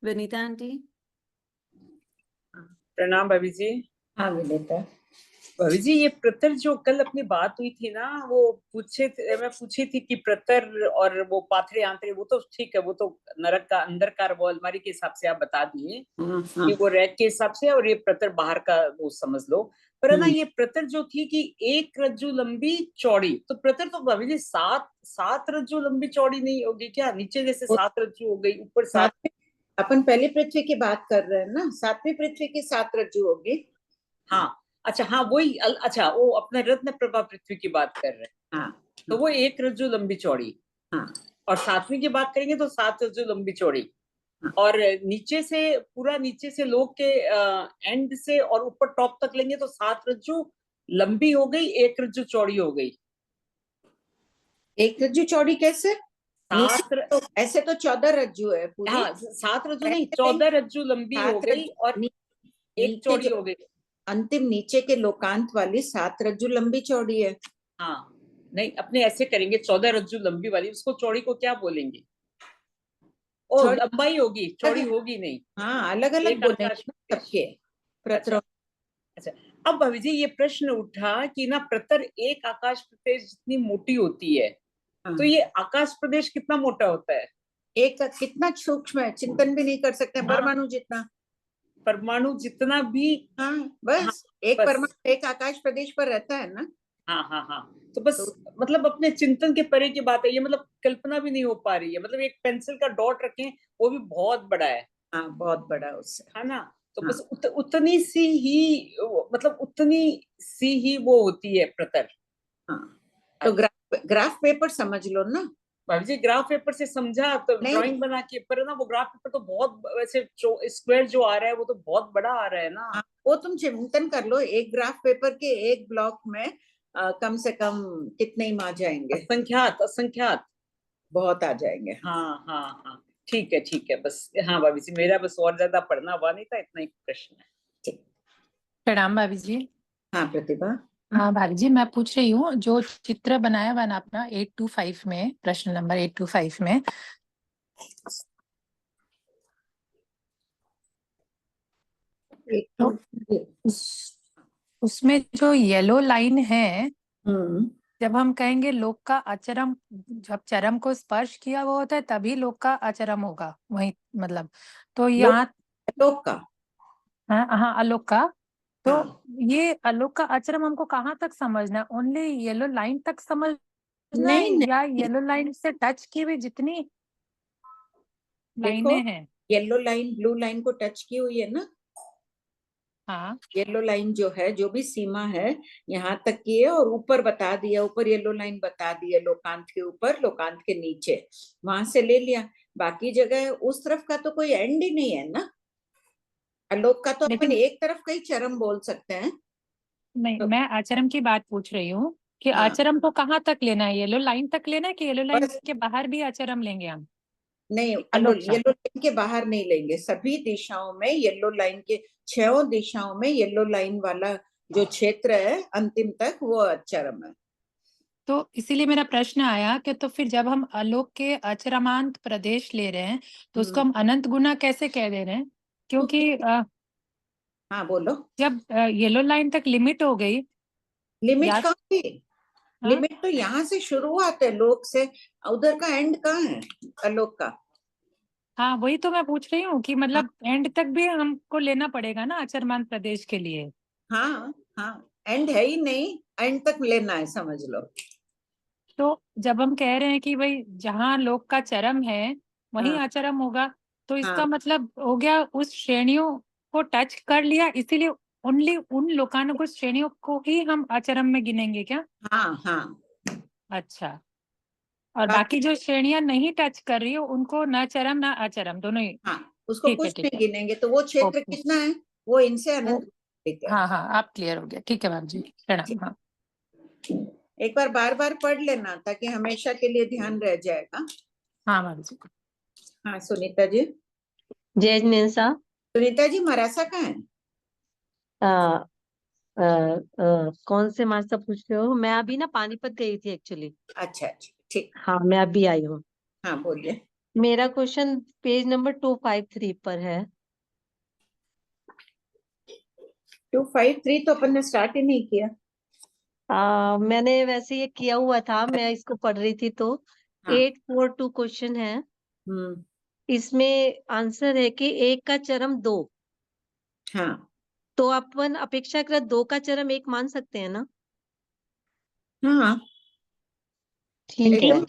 Vinita aunty. प्रणाम भाभी जी। हाँ विनीता। भाभी जी, ये प्रतर जो कल अपनी बात हुई थी ना, वो मैं पूछी थी कि प्रतर और वो पाथरे आंतरे, वो तो ठीक है, वो तो नरक का अंदर का, वो अलमारी के हिसाब से आप बता दिए कि वो रैक के हिसाब से, और ये प्रतर बाहर का वो समझ लो। पर है ना, ये प्रतर जो थी कि एक रज्जु लंबी चौड़ी, तो प्रतर तो भाभी जी सात रज्जु लंबी चौड़ी नहीं होगी क्या? नीचे जैसे 7 रज्जु हो गई, ऊपर 7। अपन पहले पृथ्वी की बात कर रहे हैं ना, 7वीं पृथ्वी की 7 रज्जु होगी। हाँ, अच्छा, हाँ वही, अच्छा, वो अपने रत्न प्रभा पृथ्वी की बात कर रहे हैं। हाँ, तो वो एक रज्जु लंबी चौड़ी। हाँ, और 7वीं की बात करेंगे तो 7 रज्जु लंबी चौड़ी। हाँ। और नीचे से, पूरा नीचे से लोग के एंड से और ऊपर टॉप तक लेंगे तो 7 रज्जु लंबी हो गई, एक रज्जु चौड़ी हो गई। एक रज्जु चौड़ी कैसे? तो ऐसे तो 14 रज्जु है पूरी। हाँ, 7 रज्जु नहीं, 14 रज्जु लंबी हो गई और एक चौड़ी हो गई। अंतिम नीचे के लोकांत वाली 7 रज्जु लंबी चौड़ी है। हाँ, नहीं, अपने ऐसे करेंगे, 14 रज्जु लंबी वाली, उसको चौड़ी को क्या बोलेंगे? ओ, लंबाई होगी, चौड़ी होगी नहीं। हाँ, अलग अलग बोलेंगे सबके प्रतर। अच्छा, अब भाभी जी ये प्रश्न उठा कि ना, प्रतर एक आकाश प्रदेश जितनी मोटी होती है, तो ये आकाश प्रदेश कितना मोटा होता है? एक कितना सूक्ष्म है, चिंतन भी नहीं कर सकते। हाँ, परमाणु जितना। परमाणु जितना भी। हाँ, बस। हाँ, एक बस। परमाणु एक आकाश प्रदेश पर रहता है ना। हाँ, हाँ, हाँ। तो बस, मतलब अपने चिंतन के परे की बात है ये, मतलब कल्पना भी नहीं हो पा रही है। मतलब एक पेंसिल का डॉट रखें, वो भी बहुत बड़ा है। हाँ, बहुत बड़ा उससे। है ना? तो हाँ। बस उतनी सी ही, मतलब उतनी सी ही वो होती है प्रतर। हाँ, तो ग्राफ पेपर समझ लो ना भाभी जी। ग्राफ पेपर से समझा तो ड्राइंग बना के, पर ना वो ग्राफ पेपर तो बहुत वैसे स्क्वायर जो आ रहा है वो तो बहुत बड़ा आ रहा है ना। हाँ, वो तुम चिंतन कर लो। एक ग्राफ पेपर के एक ब्लॉक में कम से कम कितने ही आ जाएंगे? असंख्यात, असंख्यात। बहुत आ जाएंगे। हाँ, हाँ, हाँ। ठीक है, ठीक है, बस। हाँ भाभी जी, मेरा बस और ज्यादा पढ़ना हुआ नहीं था, इतना ही प्रश्न है। प्रणाम भाभी जी। हाँ प्रतिभा। हाँ भाभी जी, मैं पूछ रही हूँ, जो चित्र बनाया हुआ ना अपना 825 में, प्रश्न नंबर 825 में, तो उसमें जो येलो लाइन है, जब हम कहेंगे लोक का अचरम, जब चरम को स्पर्श किया वो होता है तभी लोक का अचरम होगा, वही मतलब। तो यहाँ लोक का। हाँ, हाँ, आलोक का। तो हाँ। ये आलोक का अचरम हमको कहाँ तक समझना है? ओनली येलो लाइन तक समझना है, नहीं, या येलो लाइन से टच की हुई जितनी देखो, लाइनें हैं? येलो लाइन ब्लू लाइन को टच की हुई है ना। हाँ, येलो लाइन जो है, जो भी सीमा है, यहाँ तक की है। और ऊपर बता दिया, ऊपर येलो लाइन बता दी है, लोकांत के ऊपर, लोकांत के नीचे, वहां से ले लिया। बाकी जगह उस तरफ का तो कोई एंड ही नहीं है ना। आलोक का तो अपन एक तरफ का ही चरम बोल सकते हैं। नहीं, तो, मैं आचरम की बात पूछ रही हूँ कि हाँ, आचरम को कहाँ तक लेना है? येलो लाइन तक लेना है कि येलो लाइन बस। के बाहर भी आचरम लेंगे हम? नहीं, आलोक का। येलो लाइन के बाहर नहीं लेंगे। सभी दिशाओं में येलो लाइन के, 6 दिशाओं में येलो लाइन वाला जो क्षेत्र है अंतिम तक, वो चरम है। तो इसीलिए मेरा प्रश्न आया कि तो फिर जब हम आलोक के अचरमांत प्रदेश ले रहे हैं तो उसको हम अनंत गुना कैसे कह दे रहे हैं? क्योंकि हाँ बोलो। जब येलो लाइन तक लिमिट हो गई, लिमिट या कहाँ थी? लिमिट तो यहाँ से शुरुआत है, लोक से। उधर का एंड कहाँ है आलोक का? हाँ, वही तो मैं पूछ रही हूँ कि हाँ, मतलब एंड तक भी हमको लेना पड़ेगा ना अचरमांत प्रदेश के लिए? हाँ, हाँ, एंड है ही नहीं, एंड तक लेना है, समझ लो। तो जब हम कह रहे हैं कि भाई जहाँ लोक का चरम है वहीं हाँ, आचरम होगा, तो इसका हाँ, मतलब हो गया उस श्रेणियों को टच कर लिया, इसीलिए ओनली उन लोकानुगत श्रेणियों को ही हम आचरम में गिनेंगे क्या? हाँ, हाँ। अच्छा। और बाकी जो श्रेणियां नहीं टच कर रही हो उनको न चरम न अचरम दोनों ही? हाँ, उसको ठीक है, कुछ ठीक नहीं है। गिनेंगे। तो वो क्षेत्र ओके। कितना है? वो इनसे अनंत। ठीक है। हाँ, हाँ, आप क्लियर हो गया। ठीक है मैम जी, प्रणाम। हाँ, एक बार बार बार पढ़ लेना ताकि हमेशा के लिए ध्यान रह जाएगा। हाँ मैम जी। हाँ सुनीता जी। जय जिनेन्द्र। सुनीता जी, मरासा कहाँ है? कौन से मार्च से पूछ रहे हो? मैं अभी ना पानीपत गई थी एक्चुअली। अच्छा, अच्छा, ठीक। हाँ, मैं अभी आई हूँ। हाँ बोलिए। मेरा क्वेश्चन पेज नंबर 253 पर है। 253 तो अपन ने स्टार्ट ही नहीं किया। मैंने वैसे ये किया हुआ था, मैं इसको पढ़ रही थी तो हाँ। 842 क्वेश्चन है। इसमें आंसर है कि 1 का चरम 2, हाँ तो अपन अपेक्षाकृत 2 का चरम 1 मान सकते हैं ना? हाँ ठीक है। एकदम।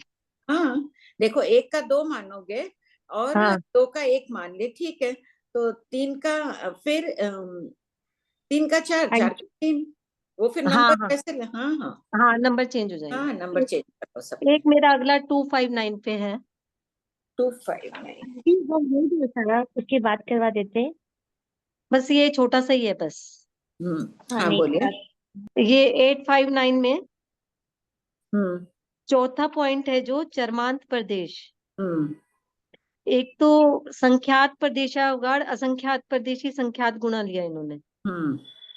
हाँ देखो, 1 का 2 मानोगे और हाँ 2 का 1 मान ले, ठीक है। तो 3 का फिर 3 का 4, 4 का 3, वो फिर हाँ नंबर हाँ कैसे हाँ हाँ हाँ, नंबर चेंज हो जाएंगे। हाँ, नंबर चेंज करो सब। एक मेरा अगला 259 पे है। 259। वो ये जो सारा उसकी बात करवा देते हैं। बस ये छोटा सा ही है बस। हाँ बोलिए। ये 859 में हम्म चौथा पॉइंट है जो चरमांत प्रदेश। हम्म एक तो संख्यात प्रदेशावगाढ़, असंख्यात प्रदेशी, संख्यात गुणा लिया इन्होंने। हम्म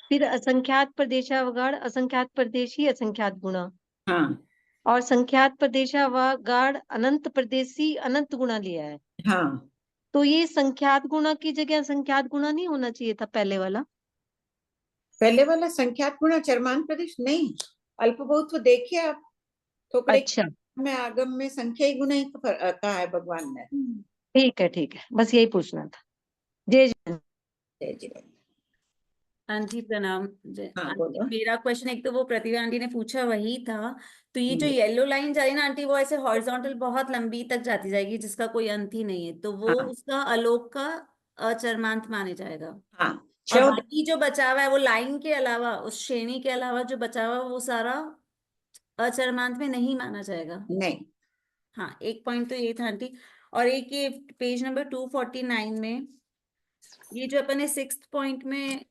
फिर असंख्यात प्रदेशावगाढ़, असंख्यात प्रदेशी, असंख्यात गुणा, हाँ और संख्यात प्रदेशावगाढ़ अनंत प्रदेशी अनंत गुणा लिया है। हाँ, तो ये संख्यात गुणा की जगह असंख्यात गुणा नहीं होना चाहिए था पहले वाला? पहले वाला संख्यात गुणा चरमान प्रदेश नहीं, अल्प बहुत तो देखिए आप, थोकड़े अच्छा में आगम में संख्या ही गुणा ही कहा है भगवान ने। ठीक है, बस यही पूछना था। जय जय। जय जी। आंटी प्रणाम। हाँ आंटी, बोलो। मेरा क्वेश्चन एक तो वो प्रतिभा आंटी ने पूछा वही था। तो ये जो हम्म, येलो लाइन जा रही है ना आंटी, वो ऐसे हॉरिजॉन्टल बहुत लंबी तक जाती जाएगी जिसका कोई अंत ही नहीं है, तो वो हाँ उसका आलोक का अचरमांत माने जाएगा। हाँ और 14। बाकी जो बचा हुआ है वो लाइन के अलावा, उस श्रेणी के अलावा जो बचा हुआ है वो सारा अचरमांत में नहीं माना जाएगा। नहीं। हाँ, एक पॉइंट तो ये था आंटी। और एक ये पेज नंबर 249 में ये जो अपन ने 6th पॉइंट में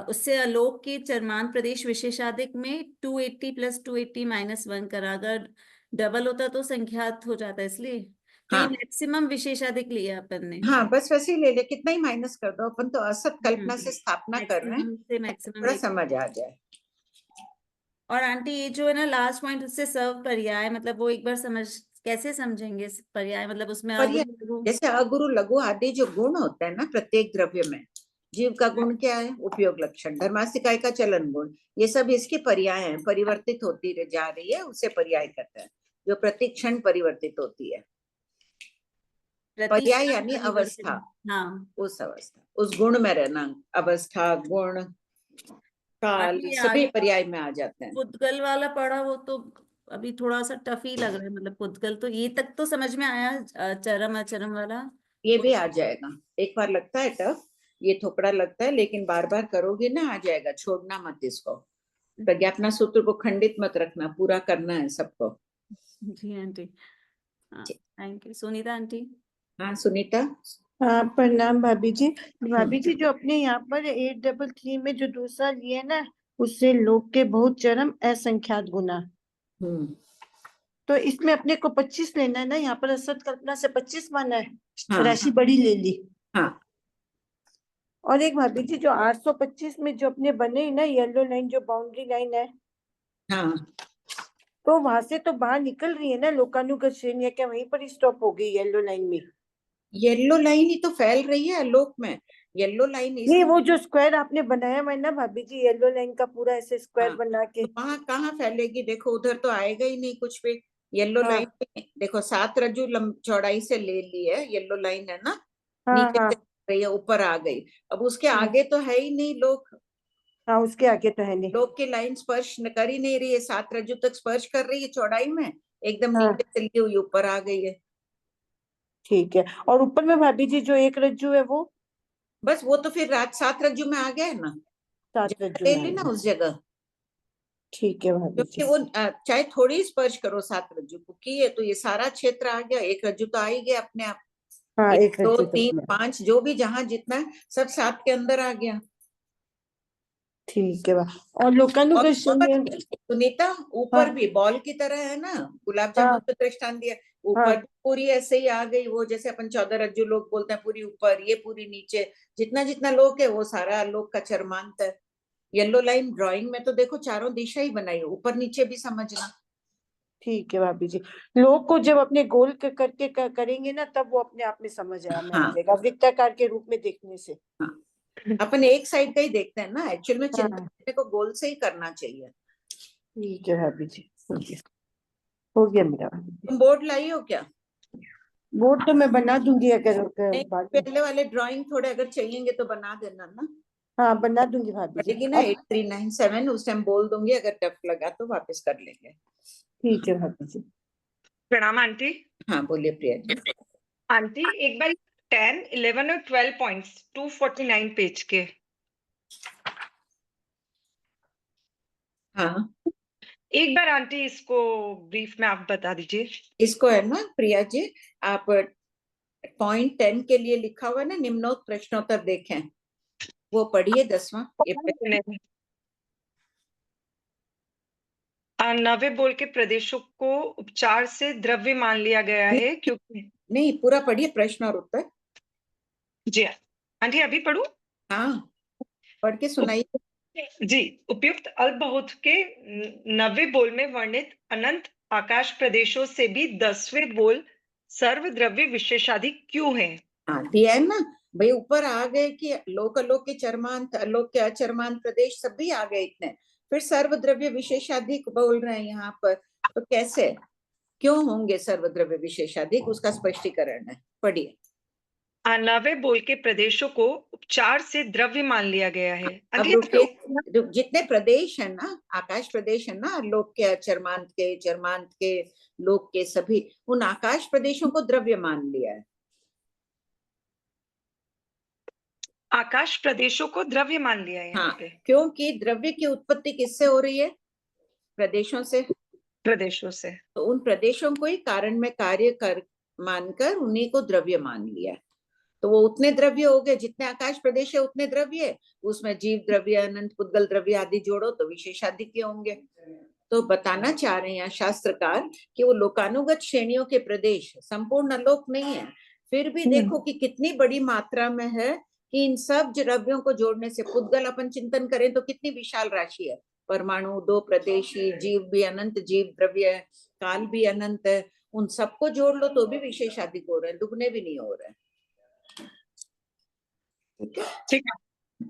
उससे आलोक के चरमान प्रदेश विशेषाधिक में 280 + 280 - 1 करा, अगर डबल होता तो संख्यात हो जाता, इसलिए तो ये हाँ मैक्सिमम विशेषाधिक लिया अपन ने। हाँ, बस वैसे ही ले ले, कितना ही माइनस कर दो, अपन तो असत कल्पना से स्थापना कर रहे हैं, मैक्सिमम से मैक्सिमम थोड़ा ले। समझ आ जाए। और आंटी ये जो है ना लास्ट पॉइंट, उससे सर्व पर्याय, मतलब वो एक बार समझ, कैसे समझेंगे इस पर्याय, मतलब उसमें पर ये अगुरु जैसे अगुरु लघु आदि जो गुण होते हैं ना प्रत्येक द्रव्य में, जीव का गुण क्या है? उपयोग लक्षण, धर्मासिकाय का चलन गुण, ये सब इसके पर्याय हैं, परिवर्तित होती जा रही है, उसे पर्याय कहते हैं, जो प्रति क्षण परिवर्तित होती है। पर्याय यानी अवस्था, हाँ, उस अवस्था, उस गुण में रहना, अवस्था, गुण, काल, आगे सभी आगे पर्याय में आ जाते हैं। पुद्गल वाला पढ़ा, वो तो अभी थोड़ा सा टफ ही लग रहा है, मतलब पुद्गल तो ये तक तो समझ में आया, चरम अचरम वाला ये भी आ जाएगा, एक बार लगता है टफ, ये थोपड़ा लगता है, लेकिन बार बार करोगे ना आ जाएगा, छोड़ना मत इसको, प्रज्ञापना सूत्र को खंडित मत रखना, पूरा करना है सबको। जी आंटी। हाँ, थैंक यू। सुनीता आंटी। हाँ सुनीता। हाँ प्रणाम भाभी जी। भाभी जी, जो अपने यहाँ पर 833 में जो दूसरा लिए ना, उससे लोग के बहुत चरम असंख्यात गुना, हम्म तो इसमें अपने को 25 लेना है ना, यहाँ पर असत कल्पना से 25 माना है, हाँ राशि बड़ी ले ली। हाँ और एक भाभी जी, जो 825 में जो अपने बने हैं ना येलो लाइन, जो बाउंड्री लाइन है, हाँ, तो वहां से तो बाहर निकल रही है ना लोकानुगत श्रेणी, या क्या वहीं पर स्टॉप हो गई येलो लाइन में? येलो लाइन ही तो फैल रही है आलोक में, येलो लाइन नहीं, वो जो स्क्वायर आपने बनाया हुआ है ना भाभी जी, येलो लाइन का पूरा ऐसे स्क्वायर हाँ, बना के, तो वहां कहाँ फैलेगी? देखो उधर तो आएगा ही नहीं कुछ भी। येलो हाँ लाइन देखो 7 रज्जु चौड़ाई से ले ली है, येलो लाइन है ना, हाँ नीचे हाँ से रही है, ऊपर आ गई, अब उसके आगे तो है ही नहीं लोक, हाँ, उसके आगे तो है नहीं। लोक की लाइन स्पर्श कर ही नहीं रही है, 7 रज्जु तक स्पर्श कर रही है चौड़ाई में, एकदम हाँ नीचे से ली हुई ऊपर आ गई है। ठीक है। और ऊपर में भाभी जी जो एक रज्जु है वो बस वो तो फिर रात 7 रज्जु में आ गया है ना, 7 जगह रज्जु ले में ली ना आएगी। उस जगह, ठीक है भाभी क्योंकि जी। वो चाहे थोड़ी स्पर्श करो 7 रज्जु को की है, तो ये सारा क्षेत्र आ गया, एक रज्जु तो आ ही गया अपने आप, हाँ 1 एक 2 रज्जु तो 3 पूरा। 5 जो भी जहां जितना है सब 7 के अंदर आ गया। ठीक है और और लोकानुगत ऊपर सुनीता, ऊपर हाँ भी बॉल की तरह है ना, गुलाब हाँ जामुन तो दृष्टांत दिया, हाँ ऊपर भी पूरी ऐसे ही आ गई, वो जैसे अपन 14 रज्जु लोग बोलते हैं, पूरी ऊपर, ये पूरी नीचे, जितना जितना लोक है वो सारा लोक का चरमांत है। येलो लाइन ड्राइंग में तो देखो चारों दिशा ही बनाई, ऊपर नीचे भी समझना। ठीक है भाभी जी। लोग को जब अपने गोल करके करेंगे ना, तब वो अपने आप में समझ आने हाँ लगेगा, वृत्ताकार के रूप में देखने से। हाँ, अपन एक साइड का ही देखते हैं ना, एक्चुअल में चिंतन हाँ करने को गोल से ही करना चाहिए। ठीक है भाभी जी, हो गया मेरा भाभी जी। तुम बोर्ड लाई हो क्या? बोर्ड तो मैं बना दूंगी अगर नहीं, बाद में। पहले वाले ड्राइंग थोड़े अगर चाहिएंगे तो बना देना ना, हाँ बना दूंगी भाभी जी। पड़ेगी ना 8397, उस टाइम बोल दूंगी, अगर टफ लगा तो वापस कर लेंगे। ठीक है भाभी जी। प्रणाम आंटी। हाँ बोलिए प्रिया जी। आंटी एक बार 10, 11 और 12 पॉइंट्स 249 पेज के। हाँ एक बार आंटी इसको ब्रीफ में आप बता दीजिए। इसको है ना प्रिया जी, आप पॉइंट 10 के लिए लिखा हुआ है ना, निम्नोक्त प्रश्नोत्तर देखें, वो पढ़िए 10वां। 90 बोल के प्रदेशों को उपचार से द्रव्य मान लिया गया है क्योंकि नहीं, पूरा पढ़िए प्रश्न और उत्तर। जी आंटी अभी पढ़ूं? हाँ पढ़ के सुनाइए। जी, उपयुक्त अल्पबहुत के 90 बोल में वर्णित अनंत आकाश प्रदेशों से भी 10वें बोल सर्वद्रव्य विशेषाधिक क्यों है? हाँ दिया है ना भाई, ऊपर आ गए कि लोक अलोक के चरमांत, अलोक के अचरमांत प्रदेश सभी आ गए इतने, फिर सर्वद्रव्य विशेषाधिक बोल रहे हैं यहाँ पर, तो कैसे क्यों होंगे सर्वद्रव्य विशेषाधिक, उसका स्पष्टीकरण है, पढ़िए। 90 बोल के प्रदेशों को उपचार से द्रव्य मान लिया गया है। अब आंटी रुकिए, जितने प्रदेश है ना, आकाश प्रदेश है ना, लोक के अचरमांत के, चरमांत के, लोक के, सभी उन आकाश प्रदेशों को द्रव्य मान लिया है। आकाश प्रदेशों को द्रव्य मान लिया है यहाँ हाँ पे। क्योंकि द्रव्य की उत्पत्ति किससे हो रही है? प्रदेशों से। प्रदेशों से। तो उन प्रदेशों को ही कारण में कार्य कर मानकर उन्हीं को द्रव्य मान लिया, तो वो उतने द्रव्य हो गए, जितने आकाश प्रदेश है उतने द्रव्य है, उसमें जीव द्रव्य, अनंत पुद्गल द्रव्य आदि जोड़ो तो विशेषाधिक होंगे। तो बताना चाह रहे हैं यहाँ शास्त्रकार कि वो लोकानुगत श्रेणियों के प्रदेश संपूर्ण अलोक नहीं है, फिर भी देखो कि कितनी बड़ी मात्रा में है, कि इन सब द्रव्यों को जोड़ने से पुद्गल अपन चिंतन करें तो कितनी विशाल राशि है, परमाणु, दो प्रदेशी, जीव भी अनंत जीव द्रव्य है, काल भी अनंत है, उन सबको जोड़ लो तो भी विशेषाधिक हो रहे हैं, दुगने भी नहीं हो रहे हैं। ठीक है।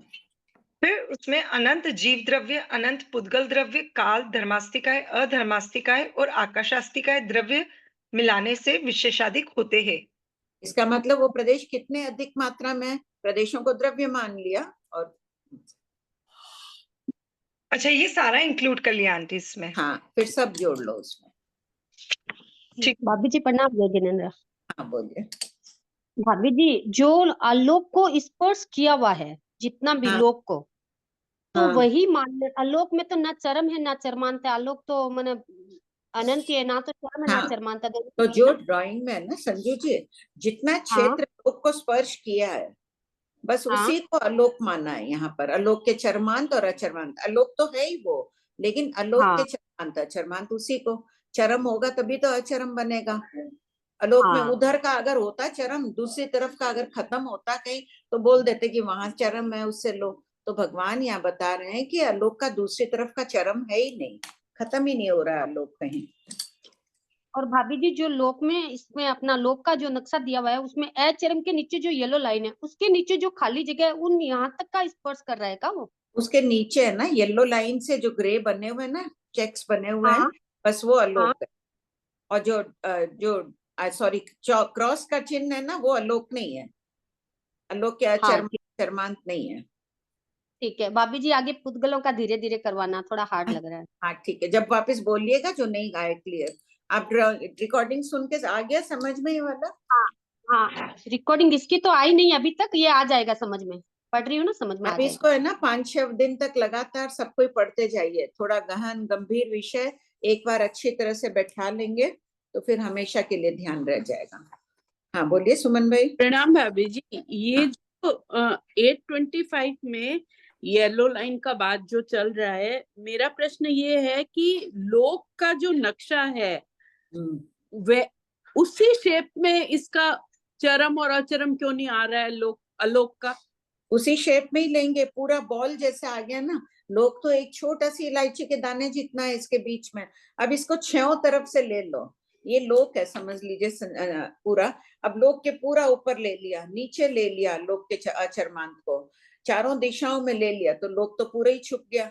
फिर उसमें अनंत जीव द्रव्य, अनंत पुद्गल द्रव्य, काल, धर्मास्तिकाय, अधर्मास्तिकाय और आकाशास्तिकाय द्रव्य मिलाने से विशेषाधिक होते हैं। इसका मतलब वो प्रदेश कितने अधिक मात्रा में, प्रदेशों को द्रव्य मान लिया। और अच्छा ये सारा इंक्लूड कर लिया आंटी इसमें? हाँ फिर सब जोड़ लो उसमें। ठीक। भाभी जी प्रणाम। जय जिनेन्द्र। हाँ बोलिए। भाभी जी जो आलोक को स्पर्श किया हुआ है, जितना भी हाँ लोक को, तो हाँ वही मान, आलोक में तो ना चरम है ना चरमांत है, आलोक तो माने अनंत ही है, ना तो चरम है ना हाँ, चरमांत है, तो जो ड्राइंग में है ना संजू जी, जितना क्षेत्र लोक को स्पर्श किया है बस उसी को आलोक माना है यहाँ पर। आलोक के चरमांत और अचरमांत, आलोक तो है ही वो, लेकिन आलोक के चरमांत अचरमांत उसी को, चरम होगा तभी तो अचरम बनेगा। आलोक में उधर का अगर होता चरम, दूसरी तरफ का अगर खत्म होता कहीं, तो बोल देते कि वहां चरम है उससे लो। तो भगवान यहाँ बता रहे हैं कि आलोक का दूसरी तरफ का चरम है ही नहीं, खत्म ही नहीं हो रहा आलोक कहीं। और भाभी जी जो लोक में, इसमें अपना लोक का जो नक्शा दिया हुआ है, उसमें चरम के नीचे जो येलो लाइन है, उसके नीचे जो खाली जगह है, उन यहाँ तक का स्पर्श कर रहा है क्या वो? उसके नीचे है ना येलो लाइन से जो ग्रे बने हुए ना, चेक्स बने हुए हैं, बस वो आलोक है। और जो सॉरी क्रॉस का चिन्ह है ना, वो आलोक नहीं है, आलोक के चरमांत नहीं है। ठीक है भाभी जी, आगे पुद्गलों का धीरे धीरे करवाना, थोड़ा हार्ड लग रहा है। हाँ ठीक है, जब वापस बोलिएगा जो नहीं आए क्लियर। आप रिकॉर्डिंग सुन के आ गया समझ में ये वाला? हाँ रिकॉर्डिंग इसकी तो आई नहीं अभी तक, ये आ जाएगा समझ में, पढ़ रही हूँ ना, समझ में आ आप जाएगा। इसको है ना 5-6 दिन तक लगातार सबको पढ़ते जाइए, थोड़ा गहन गंभीर विषय, एक बार अच्छी तरह से बैठा लेंगे तो फिर हमेशा के लिए ध्यान रह जाएगा। हाँ बोलिए सुमन भाई। प्रणाम भाभी जी। ये जो 825 में येलो लाइन का बात जो चल रहा है, मेरा प्रश्न ये है कि लोक का जो नक्शा है वे उसी शेप में इसका चरम और अचरम क्यों नहीं आ रहा है लोक अलोक का? उसी शेप में ही लेंगे, पूरा बॉल जैसे आ गया ना, लोक तो एक छोटा सी इलायची के दाने जितना है इसके बीच में, अब इसको 6 तरफ से ले लो, ये लोक है समझ लीजिए पूरा। अब लोक के पूरा ऊपर ले लिया, नीचे ले लिया लोक के अचर्मांत को, चारों दिशाओं में ले लिया, तो लोक तो पूरा ही छुप गया,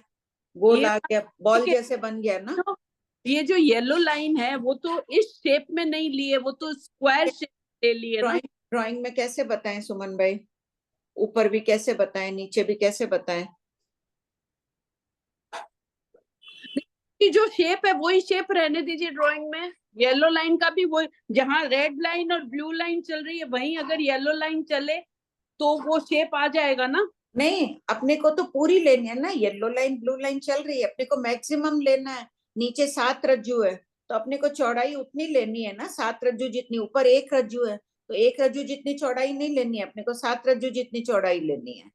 गोल आ गया, बॉल जैसे बन गया ना। तो ये जो येलो लाइन है वो तो इस शेप में नहीं लिए, वो तो स्क्वायर शेप ले लिए ना। ड्राइंग में कैसे बताएं सुमन भाई, ऊपर भी कैसे बताएं, नीचे भी कैसे बताएं? जो शेप है वही शेप रहने दीजिए ड्राइंग में। येलो लाइन का भी वो, जहाँ रेड लाइन और ब्लू लाइन चल रही है वहीं अगर येलो लाइन चले तो वो शेप आ जाएगा ना। नहीं, अपने को तो पूरी लेनी है ना, येलो लाइन ब्लू लाइन चल रही है, अपने को मैक्सिमम लेना है। नीचे 7 रज्जू है तो अपने को चौड़ाई उतनी लेनी है ना, 7 रज्जू जितनी, ऊपर 1 रज्जू है तो 1 रज्जू जितनी चौड़ाई नहीं लेनी है अपने को, 7 रज्जू जितनी चौड़ाई लेनी है।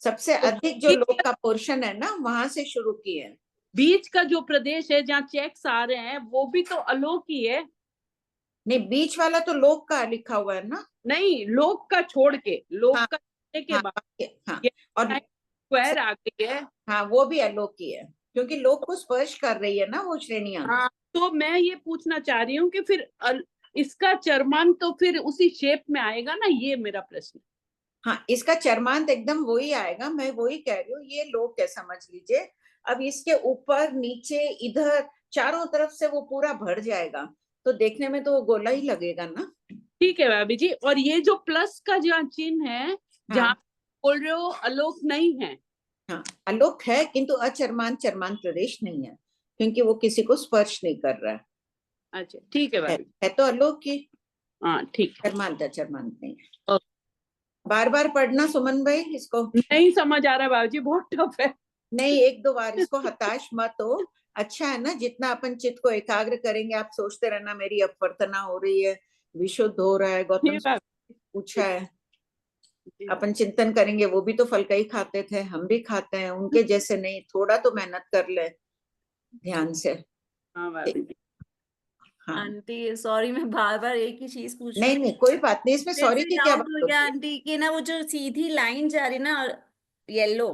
सबसे अधिक जो लोक का पोर्शन है ना वहां से शुरू किए। बीच का जो प्रदेश है जहाँ चेक्स आ रहे हैं वो भी तो अलोक ही है। नहीं, बीच वाला तो लोक का लिखा हुआ है ना। नहीं, लोक का छोड़ के, लोक हाँ, का के बाद हाँ, और स्क्वायर आ गई है। हाँ, वो भी अलोक ही है क्योंकि लोक को स्पर्श कर रही है ना वो श्रेणियां। हाँ, तो मैं ये पूछना चाह रही हूँ कि फिर इसका चरमांत तो फिर उसी शेप में आएगा ना, ये मेरा प्रश्न। हाँ, इसका चरमांत एकदम वही आएगा, मैं वही कह रही हूँ, ये लोक है समझ लीजिए। अब इसके ऊपर नीचे इधर चारों तरफ से वो पूरा भर जाएगा तो देखने में तो वो गोला ही लगेगा ना। ठीक है भाभी जी, और ये जो प्लस का जो चिन्ह है जहाँ बोल रहे हो अलोक नहीं है। हाँ, अलोक है किंतु अचरमांत चरमांत प्रदेश नहीं है क्योंकि वो किसी को स्पर्श नहीं कर रहा है। अच्छा ठीक है भाभी, है तो अलोक की। हाँ ठीक है, चरमांत अचरमांत नहीं है। बार बार पढ़ना सुमन भाई, इसको नहीं समझ आ रहा बाबूजी, बहुत टफ है। नहीं, 1-2 बार इसको हताश मत हो। अच्छा है ना, जितना अपन चित्त को एकाग्र करेंगे, आप सोचते रहना मेरी अपवर्तना हो रही है, विशुद्ध हो रहा है, गौतम पूछा है, अपन चिंतन करेंगे। वो भी तो फल का ही खाते थे, हम भी खाते हैं, उनके जैसे नहीं, थोड़ा तो मेहनत कर ले ध्यान से। हाँ आंटी सॉरी, मैं बार बार एक ही चीज पूछ नहीं नहीं कोई बात नहीं, इसमें सॉरी की क्या बात होती है आंटी कि ना वो जो सीधी लाइन जा रही ना येलो,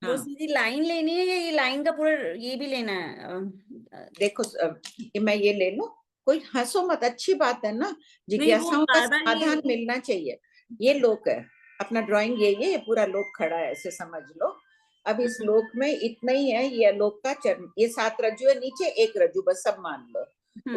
वो सीधी लाइन लेनी है या ये लाइन का पूरा ये भी लेना है? देखो मैं ये ले लूं, कोई हंसो मत, अच्छी बात है ना, जिज्ञासाओं का समाधान मिलना चाहिए। ये लोक है अपना, ड्राइंग ये पूरा लोक खड़ा है, ऐसे समझ लो। अब इस लोक में इतना ही है, ये लोक का चरण, ये 7 रज्जू है, नीचे 1 रज्जू बस, सब मान लो।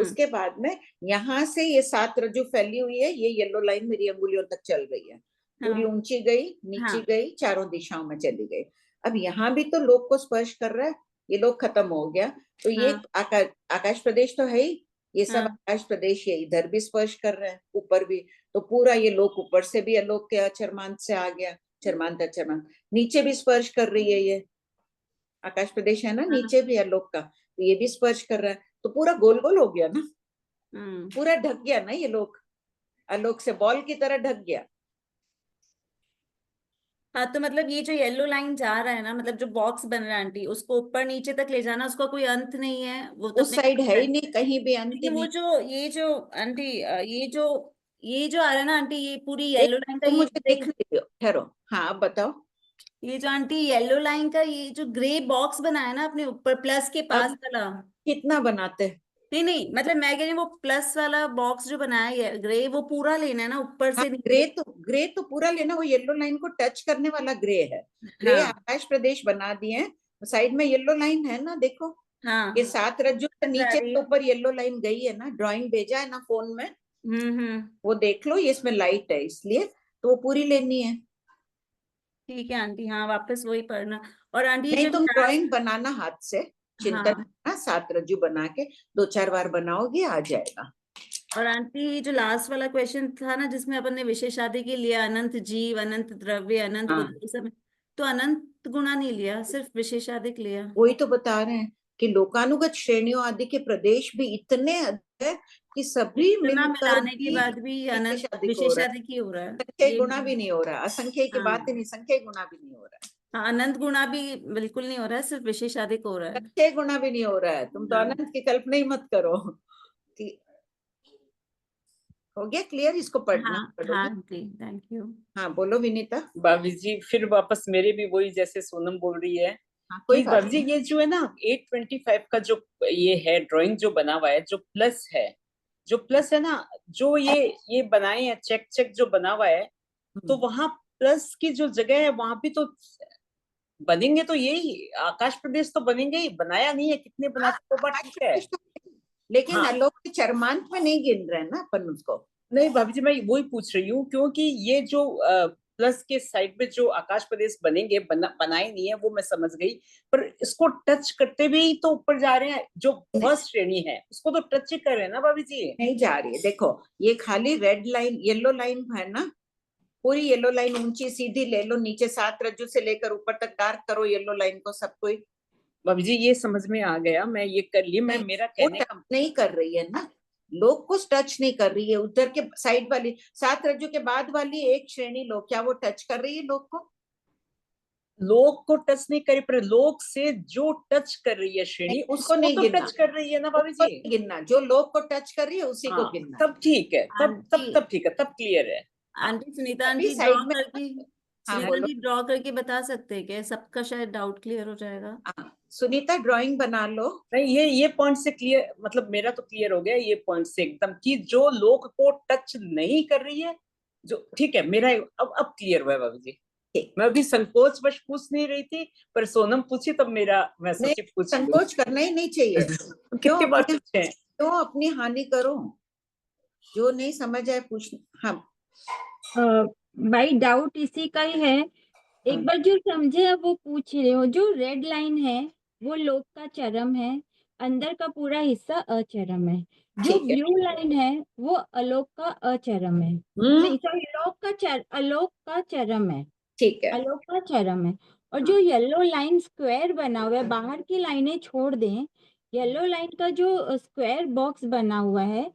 उसके बाद में यहाँ से ये 7 रज्जू फैली हुई है, ये येलो लाइन मेरी अंगुलियों तक चल रही है, पूरी ऊंची गई, नीचे गई, चारों दिशाओं में चली गई। अब यहाँ भी तो लोक को स्पर्श कर रहा है, ये लोक खत्म हो गया तो ये आकाश प्रदेश तो है ही, ये सब आकाश प्रदेश ये इधर भी स्पर्श कर रहे हैं, ऊपर भी, तो पूरा ये लोक ऊपर से भी अलोक के अचरमांत से आ गया, चरमांत अचरमांत, नीचे भी स्पर्श कर रही है, ये आकाश प्रदेश है ना, नीचे भी अलोक का, तो ये भी स्पर्श कर रहा है, तो पूरा गोल गोल हो गया ना, पूरा ढक गया ना ये लोक, अलोक से बॉल की तरह ढक गया। हाँ, तो मतलब ये जो येलो लाइन जा रहा है ना, मतलब जो बॉक्स बन रहा है आंटी, उसको ऊपर नीचे तक ले जाना, उसका कोई अंत नहीं है, वो तो उस साइड है ही नहीं, कहीं भी अंत नहीं। वो जो ये जो आंटी ये जो आ रहा है ना आंटी, ये पूरी येलो लाइन का, मुझे देख लीजिए, ठहरो, हाँ अब बताओ। ये जो आंटी येलो लाइन का ये जो ग्रे बॉक्स बनाया ना अपने ऊपर प्लस के पास वाला, कितना बनाते? नहीं मतलब मैं कह रही हूँ वो प्लस वाला बॉक्स जो बनाया है ग्रे, वो पूरा लेना है ना ऊपर से। ग्रे तो पूरा लेना, वो येलो लाइन को टच करने वाला ग्रे है। ग्रे आकाश प्रदेश बना दिए हैं, साइड में येलो लाइन है ना, देखो। हाँ, ये 7 रज्जू से नीचे के ऊपर येलो लाइन गई है ना, ड्राइंग भेजा है ना फोन में, वो देख लो, ये इसमें लाइट है इसलिए, तो वो पूरी लेनी है। ठीक है आंटी, हाँ वापस वही पढ़ना। और आंटी नहीं, तुम ड्राइंग बनाना हाथ से, चिंतन 7 रज्जू बना के 2-4 बार बनाओगे, आ जाएगा। और आंटी जो लास्ट वाला क्वेश्चन था ना, जिसमें अपन ने विशेषादि के लिया अनंत जीव, अनंत द्रव्य, अनंत सब, तो अनंत गुणा नहीं लिया, सिर्फ विशेषाधिक लिया। वही तो बता रहे हैं कि लोकानुगत श्रेणियों आदि के प्रदेश भी इतने अधिक है कि सभी मिलकर के बाद भी अनंत विशेषाधिक ही हो रहा है, संख्या गुणा भी नहीं हो रहा, असंख्य की बात ही नहीं, संख्या गुणा भी नहीं हो रहा है। हाँ, अनंत गुणा भी बिल्कुल नहीं हो रहा है, सिर्फ विशेषाधिक हो रहा है, संख्या गुणा भी नहीं हो रहा है। तुम तो अनंत की कल्पना ही मत करो। हो गया क्लियर? इसको पढ़ना। हाँ थैंक यू। हाँ बोलो विनीता। भाभी जी फिर वापस मेरे भी वही, जैसे सोनम बोल रही है कोई कि बात भाभी जी ये जो है ना 825 का जो ये है ड्राइंग जो बना हुआ है, जो प्लस है ना, जो ये बनाए हैं चेक चेक जो बना हुआ है, तो वहां प्लस की जो जगह है वहां भी तो बनेंगे, तो यही आकाश प्रदेश तो बनेंगे ही, बनाया नहीं है, कितने बनाते तो बात ठीक है। लेकिन हाँ। आलोक के चरमांत में नहीं गिन रहे ना अपन उसको। नहीं भाभी जी, मैं वही पूछ रही हूँ, क्योंकि ये जो प्लस के साइड में जो आकाश प्रदेश बनेंगे, बनाए नहीं है वो मैं समझ गई, पर इसको टच करते भी तो ऊपर जा रहे हैं, जो फर्स्ट श्रेणी है उसको तो टच ही कर रहे हैं ना भाभी जी। नहीं जा रही है, देखो ये खाली रेड लाइन येलो लाइन है ना, पूरी येलो लाइन ऊंची सीधी ले लो, नीचे 7 रज्जू से लेकर ऊपर तक डार्क करो येलो लाइन को सबको ही। भाभी जी ये समझ में आ गया, मैं ये कर ली, मैं मेरा कहने का नहीं कर रही है ना, लोग को टच नहीं कर रही है, उधर के साइड वाली 7 रज्जू के बाद वाली एक श्रेणी लोग, क्या वो टच कर रही है लोग को? लोग को टच नहीं करी, पर लोग से जो टच कर रही है श्रेणी उसको नहीं तो गिनना, टच कर रही है ना भाभी जी। गिनना जो लोग को टच कर रही है उसी को हाँ, गिनना। तब ठीक है, आंटी तब ठीक है, तब क्लियर है। आंटी सुनीता अभी आंटी साइड ड्रॉ में करके हाँ सुनीता बोलो। आंटी ड्रॉ करके बता सकते हैं क्या? सबका शायद डाउट क्लियर हो जाएगा। सुनीता ड्राइंग बना लो। नहीं, ये पॉइंट से क्लियर, मतलब मेरा तो क्लियर हो गया ये पॉइंट से एकदम, कि जो लोग को टच नहीं कर रही है, जो ठीक है, मेरा अब क्लियर हुआ है भाभी जी। मैं अभी संकोच बस पूछ नहीं रही थी, पर सोनम पूछी तब मेरा मैं सोची पूछ लूं। संकोच करना ही नहीं चाहिए। कितनी बार पूछे? क्यों अपनी हानि करो, जो नहीं समझ आए पूछ। हाँ भाई डाउट इसी का ही है, एक बार जो समझे अब वो पूछ रहे हो। जो रेड लाइन है वो लोक का चरम है, अंदर का पूरा हिस्सा अचरम है। जो ब्लू लाइन है वो अलोक का अचरम है, नहीं सॉरी अलोक का चरम है। ठीक है, अलोक का चरम है। और जो येलो लाइन स्क्वायर बना हुआ है, बाहर की लाइनें छोड़ दें, येलो लाइन का जो स्क्वायर बॉक्स बना हुआ है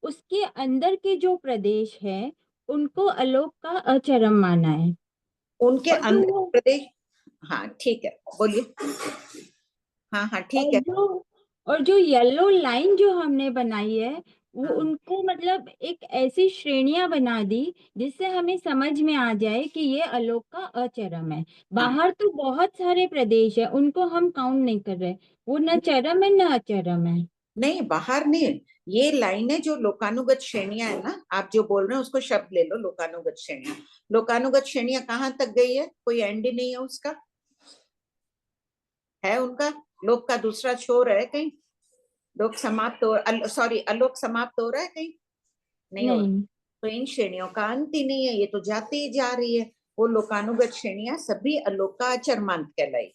उसके अंदर के जो प्रदेश है उनको अलोक का अचरम माना है। उनके अंदर प्रदेश, हाँ ठीक है बोलिए। हाँ ठीक है। और जो येलो लाइन जो हमने बनाई है वो उनको मतलब एक ऐसी श्रेणियां बना दी जिससे हमें समझ में आ जाए कि ये अलोक का अचरम है। बाहर तो बहुत सारे प्रदेश है, उनको हम काउंट नहीं कर रहे, वो न चरम है न अचरम है। नहीं बाहर नहीं, ये लाइनें जो लोकानुगत श्रेणियां है ना, आप जो बोल रहे हैं उसको शब्द ले लो, लोकानुगत श्रेणियां। लोकानुगत श्रेणियां कहाँ तक गई है? कोई एंड ही नहीं है उसका, है उनका लोक का दूसरा छोर है कहीं? लोक समाप्त हो, सॉरी अलोक समाप्त हो रहा है कहीं? नहीं हो रहा। तो इन श्रेणियों का अंत ही नहीं है, ये तो जाती ही जा रही है। वो लोकानुगत श्रेणियां सभी अलोक का अचरमांत कहलाई।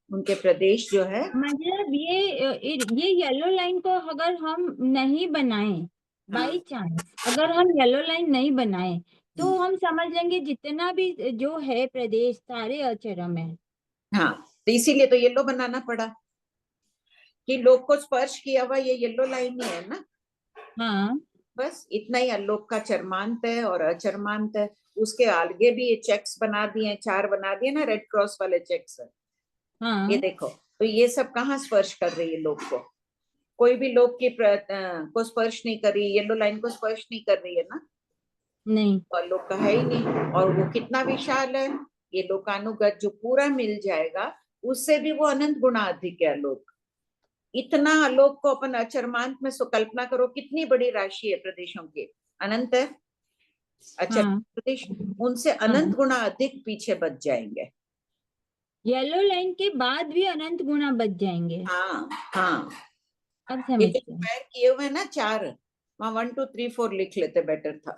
उनके प्रदेश जो है मतलब ये येलो लाइन को अगर हम नहीं बनाए, बाई चांस अगर हम येलो लाइन नहीं बनाए तो हम समझ लेंगे जितना भी जो है प्रदेश सारे अचरम है। हाँ, तो इसीलिए तो येलो बनाना पड़ा कि लोक को स्पर्श किया हुआ ये येलो लाइन ही है ना। हाँ बस इतना ही अलोक का चरमांत है और अचरमांत है। उसके आगे भी ये चेक्स बना दिए, 4 बना दिए ना, रेड क्रॉस वाले चेक्स। हाँ ये देखो, तो ये सब कहाँ स्पर्श कर रही है लोक को? कोई भी लोक की को स्पर्श नहीं कर रही, येलो लाइन को स्पर्श नहीं कर रही है ना। नहीं, तो लोक का है ही नहीं। और वो कितना विशाल है, ये लोकानुगत जो पूरा मिल जाएगा उससे भी वो अनंत गुणा अधिक है आलोक। इतना आलोक को अपन अचरमांत में कल्पना करो, कितनी बड़ी राशि है प्रदेशों की, अनंत है अचर प्रदेश, उनसे अनंत गुणा अधिक पीछे बच जाएंगे। येलो लाइन के बाद भी अनंत गुना बच जाएंगे। हाँ अब समझ गए। पैर किए हुए ना 4, वहां 1 2 3 4 लिख लेते, बेटर था।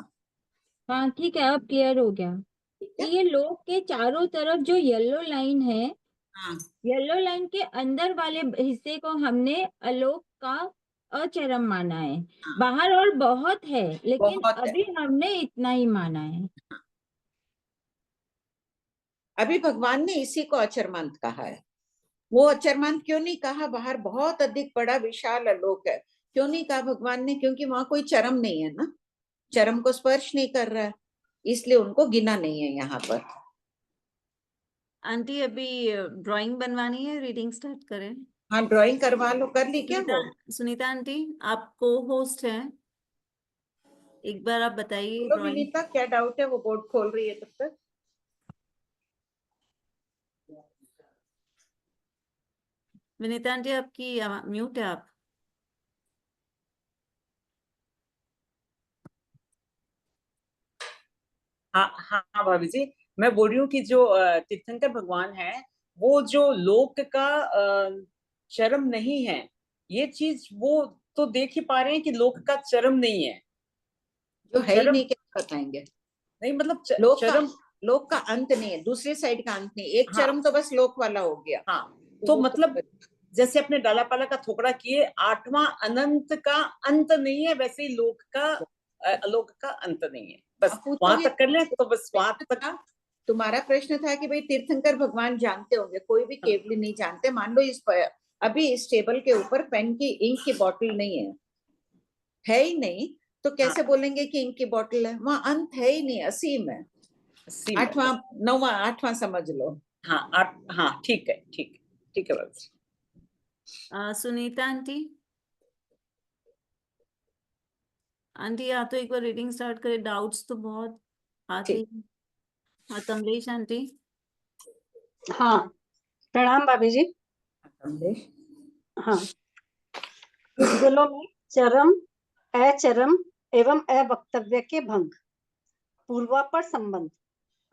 हाँ ठीक है, अब क्लियर हो गया। ये लोक के चारों तरफ जो येलो लाइन है, येलो लाइन के अंदर वाले हिस्से को हमने अलोक का अचरम माना है। बाहर और बहुत है लेकिन अभी हमने इतना ही माना है। अभी भगवान ने इसी को अचरमांत कहा है। वो अचरमांत क्यों नहीं कहा? बाहर बहुत अधिक बड़ा विशाल आलोक है, क्यों नहीं कहा भगवान ने? क्योंकि वहां कोई चरम नहीं है ना, चरम को स्पर्श नहीं कर रहा है, इसलिए उनको गिना नहीं है यहाँ पर। आंटी अभी ड्राइंग बनवानी है, रीडिंग स्टार्ट करें? हाँ ड्राइंग करवा लो, कर ली क्या वो? सुनीता आंटी आप को होस्ट हैं, एक बार आप बताइए ड्राइंग। विनीता क्या डाउट है? वो बोर्ड खोल रही है तब तक। विनीता आंटी आपकी म्यूट है आप। हाँ हाँ भाभी जी, मैं बोल रही हूँ कि जो तीर्थंकर भगवान है वो जो लोक का चरम नहीं है, ये चीज वो तो देख ही पा रहे हैं कि लोक का चरम नहीं है, जो है ही चरम नहीं, क्या बताएंगे? नहीं, मतलब लोक का अंत नहीं है, दूसरी साइड का अंत नहीं, एक हाँ, चरम तो बस लोक वाला हो गया। हाँ, तो मतलब जैसे अपने डाला पाला का थोकड़ा किए, आठवां अनंत का अंत नहीं है, वैसे ही लोक का अलोक का अंत नहीं है, बस वहां तक कर ले तो बस वहां तक। तुम्हारा प्रश्न था कि भाई तीर्थंकर भगवान जानते होंगे, कोई भी केवली नहीं जानते। मान लो अभी इस टेबल के ऊपर पेन की इंक की बोतल नहीं है ही नहीं, तो कैसे बोलेंगे कि इंक की बोतल है? वहां अंत है ही नहीं, असीम है। आठवां नौवां आठवां समझ लो। हाँ हाँ, ठीक है, ठीक है, ठीक है बाबू। सुनीता आंटी, आंटी या तो एक बार रीडिंग स्टार्ट करें, डाउट्स तो बहुत आते हैं। हाँ कमलेश आंटी। हाँ प्रणाम भाभी जी। कमलेश, हाँ, पुद्गलों में चरम, अचरम एवं अवक्तव्य के भंग, पूर्वापर संबंध,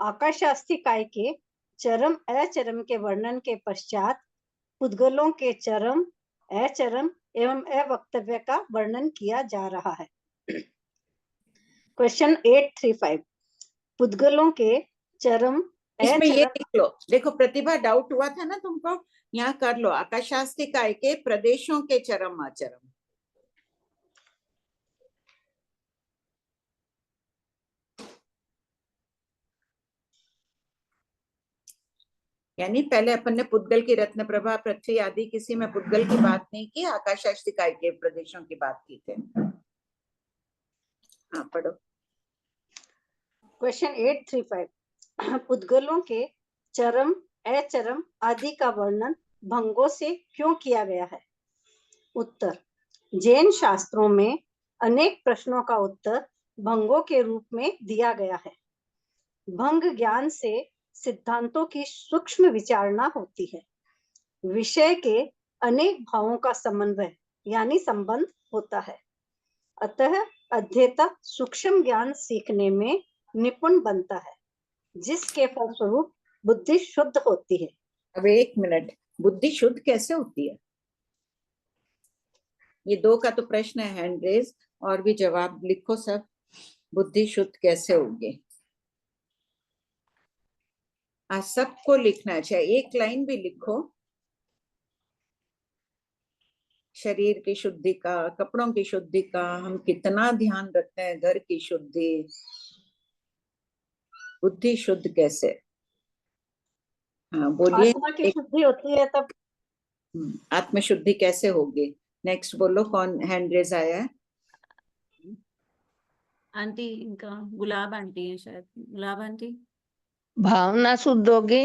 आकाशास्ति काय के चरम अचरम के वर्णन के पश्चात पुद्गलों के चरम, अचरम एवं अवक्तव्य का वर्णन किया जा रहा है। क्वेश्चन 835, पुद्गलों के चरम इसमें ये लिख लो, देखो प्रतिभा डाउट हुआ था ना तुमको, यहाँ कर लो, आकाशास्ति काय के प्रदेशों के चरम आचरम। यानी पहले अपन ने पुद्गल की रत्न प्रभा, पृथ्वी आदि किसी में पुद्गल की बात नहीं की, आकाशास्ति काय के प्रदेशों की बात की थे। हाँ पढ़ो। क्वेश्चन 835, पुद्गलों के चरम, अचरम आदि का वर्णन भंगों से क्यों किया गया है? उत्तर, जैन शास्त्रों में अनेक प्रश्नों का उत्तर भंगों के रूप में दिया गया है। भंग ज्ञान से सिद्धांतों की सूक्ष्म विचारणा होती है। विषय के अनेक भावों का समन्वय यानी संबंध होता है। अतः अध्येता सूक्ष्म ज्ञान सीखने में निपुण बनता है, जिसके फलस्वरूप बुद्धि शुद्ध होती है। अब एक मिनट, बुद्धि शुद्ध कैसे होती है? ये दो का तो प्रश्न है, हैंड रेज, और भी जवाब लिखो सब। बुद्धि शुद्ध कैसे होगी? आज सबको लिखना चाहिए, एक लाइन भी लिखो। शरीर की शुद्धि का, कपड़ों की शुद्धि का हम कितना ध्यान रखते हैं, घर की शुद्धि। बुद्धि शुद्ध कैसे? हाँ बोलिए। आत्मा की शुद्धि होती है तब। आत्म शुद्धि कैसे होगी? नेक्स्ट बोलो, कौन हैंड रेज आया है? आंटी, इनका गुलाब आंटी है शायद, गुलाब आंटी। भावना शुद्ध होगी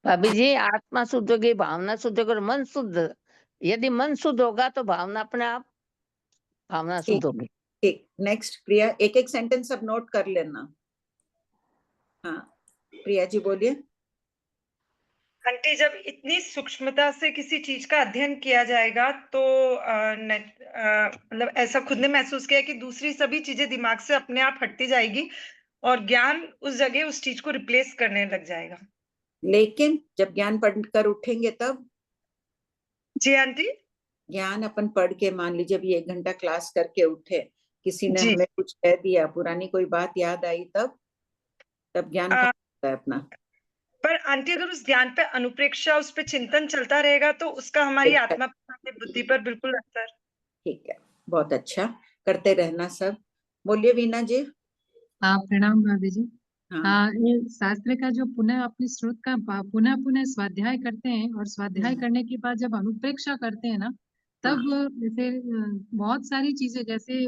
भाभी जी, आत्मा शुद्ध होगी, भावना शुद्ध होगी और मन शुद्ध। यदि मन शुद्ध होगा तो भावना अपने आप भावना शुद्ध होगी। ठीक, नेक्स्ट प्रिया, एक एक सेंटेंस सब नोट कर लेना। हाँ प्रिया जी बोलिए। आंटी, जब इतनी सूक्ष्मता से किसी चीज का अध्ययन किया जाएगा तो मतलब ऐसा खुद ने महसूस किया कि दूसरी सभी चीजें दिमाग से अपने आप हटती जाएगी और ज्ञान उस जगह उस चीज को रिप्लेस करने लग जाएगा। लेकिन जब ज्ञान पढ़कर उठेंगे तब? जी आंटी। ज्ञान अपन पढ़ के, मान लीजिए अभी 1 घंटा क्लास करके उठे, किसी ने जी। हमें कुछ कह दिया, पुरानी कोई बात याद आई, तब ज्ञान कहाँ होता है अपना? पर आंटी, अगर उस ज्ञान पे अनुप्रेक्षा, उस पे चिंतन चलता रहेगा तो उसका हमारी आत्मा पर, हमारी बुद्धि पर बिल्कुल असर। ठीक है, बहुत अच्छा, करते रहना सब। बोलिए वीना जी। हाँ प्रणाम भाभी जी। हाँ, ये शास्त्र का जो पुनः अपनी श्रुत का पुनः पुनः स्वाध्याय करते हैं और स्वाध्याय करने के बाद जब अनुप्रेक्षा करते हैं ना, तब जैसे बहुत सारी चीजें, जैसे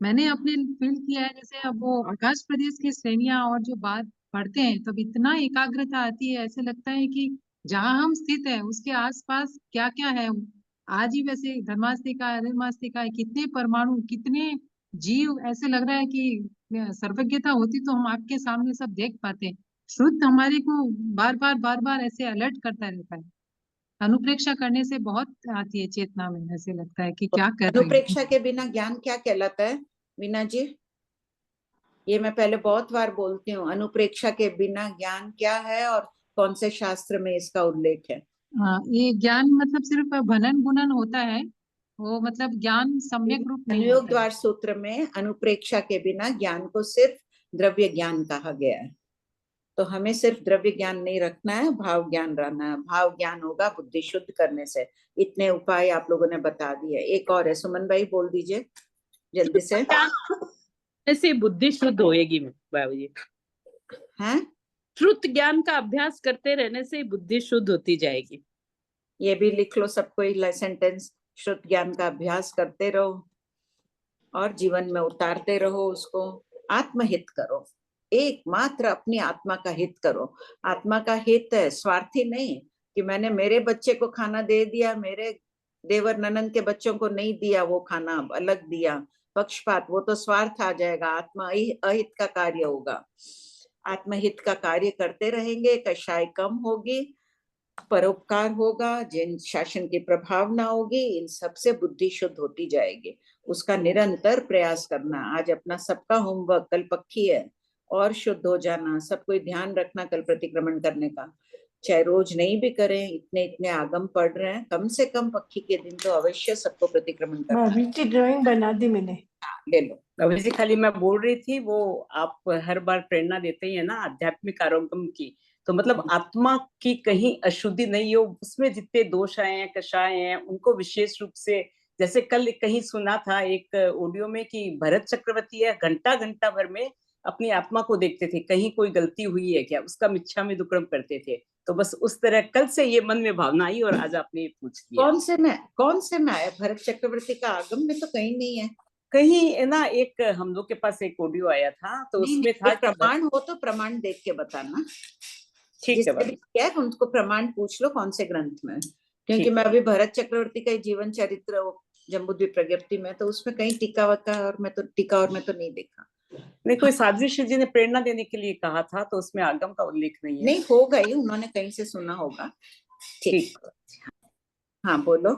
मैंने अपने फील किया है, जैसे अब वो आकाश प्रदेश की श्रेणियां और जो बात पढ़ते हैं तब इतना एकाग्रता आती है, ऐसे लगता है कि जहाँ हम स्थित है उसके आसपास क्या क्या है। आज ही वैसे धर्मास्तिका अधर्मास्तिका है, कितने परमाणु, कितने जीव, ऐसे लग रहा है कि सर्वज्ञता होती तो हम आपके सामने सब देख पाते। शुद्ध हमारे को बार बार ऐसे अलर्ट करता रहता है। अनुप्रेक्षा करने से बहुत आती है चेतना में, ऐसे लगता है कि क्या कर रही अनुप्रेक्षा के बिना ज्ञान क्या कहलाता है वीना जी? ये मैं पहले बहुत बार बोलती हूँ, अनुप्रेक्षा के बिना ज्ञान क्या है और कौन से शास्त्र में इसका उल्लेख है? हाँ, ये ज्ञान मतलब सिर्फ भनन बुनन होता है, वो मतलब ज्ञान सम्यक रूप नहीं अनुयोग होता है। द्वार सूत्र में अनुप्रेक्षा के बिना ज्ञान को सिर्फ द्रव्य ज्ञान कहा गया है। तो हमें सिर्फ द्रव्य ज्ञान नहीं रखना है, भाव ज्ञान रहना है। भाव ज्ञान होगा बुद्धि शुद्ध करने से। इतने उपाय आप लोगों ने बता दिए। एक और है, सुमन भाई बोल दीजिए जल्दी से। ऐसे बुद्धि शुद्ध होएगी बाबू जी। हैं? श्रुत ज्ञान का अभ्यास करते रहने से बुद्धि शुद्ध होती जाएगी। ये भी लिख लो सबको ही सेंटेंस, श्रुत ज्ञान का अभ्यास करते रहो और जीवन में उतारते रहो उसको। आत्महित करो, एकमात्र अपनी आत्मा का हित करो। आत्मा का हित है, स्वार्थी नहीं कि मैंने मेरे बच्चे को खाना दे दिया, मेरे देवर ननंद के बच्चों को नहीं दिया वो खाना, अलग दिया, पक्षपात, वो तो स्वार्थ आ जाएगा। आत्मा अहित का कार्य होगा। आत्महित का कार्य करते रहेंगे, कषाय कम होगी, परोपकार होगा, जिन शासन की प्रभावना होगी, इन सबसे बुद्धि शुद्ध होती जाएगी। उसका निरंतर प्रयास करना। आज अपना सबका होमवर्क, कल पक्की है, और शुद्ध हो जाना। सब कोई ध्यान रखना कल प्रतिक्रमण करने का, चाहे रोज नहीं भी करें, इतने इतने आगम पढ़ रहे हैं, कम से कम पक्की के दिन तो अवश्य सबको प्रतिक्रमण करना। भाभी जी ड्राइंग बना दी मैंने, ले लो। अभी से खाली मैं बोल रही थी, वो आप हर बार प्रेरणा देते ही है ना आध्यात्मिक आरोग्यम की, तो मतलब आत्मा की कहीं अशुद्धि नहीं हो, उसमें जितने दोष आए हैं, कषाय हैं, उनको विशेष रूप से, जैसे कल कहीं सुना था एक ऑडियो में कि भरत चक्रवर्ती है घंटा घंटा भर में अपनी आत्मा को देखते थे, कहीं कोई गलती हुई है क्या, उसका मिच्छा में दुक्रम करते थे। तो बस उस तरह कल से ये मन में भावना आई और आज आपने ये पूछ लिया। कौन से में आया भरत चक्रवर्ती का? आगम में तो कहीं नहीं है। कहीं ना एक हम लोग के पास एक ऑडियो आया था, तो उसमें था प्रमाण हो तो प्रमाण देख के बताना। ठीक है, क्या उनको प्रमाण पूछ लो कौन से ग्रंथ में, क्योंकि मैं अभी भरत चक्रवर्ती का जीवन चरित्र जम्बूद्वीप प्रज्ञप्ति में, तो उसमें कहीं टीका और मैं तो नहीं देखा। नहीं, कोई साध्वी श्री जी ने प्रेरणा देने के लिए कहा था, तो उसमें आगम का उल्लेख नहीं है। नहीं होगा ही, उन्होंने कहीं से सुना होगा। ठीक। हाँ बोलो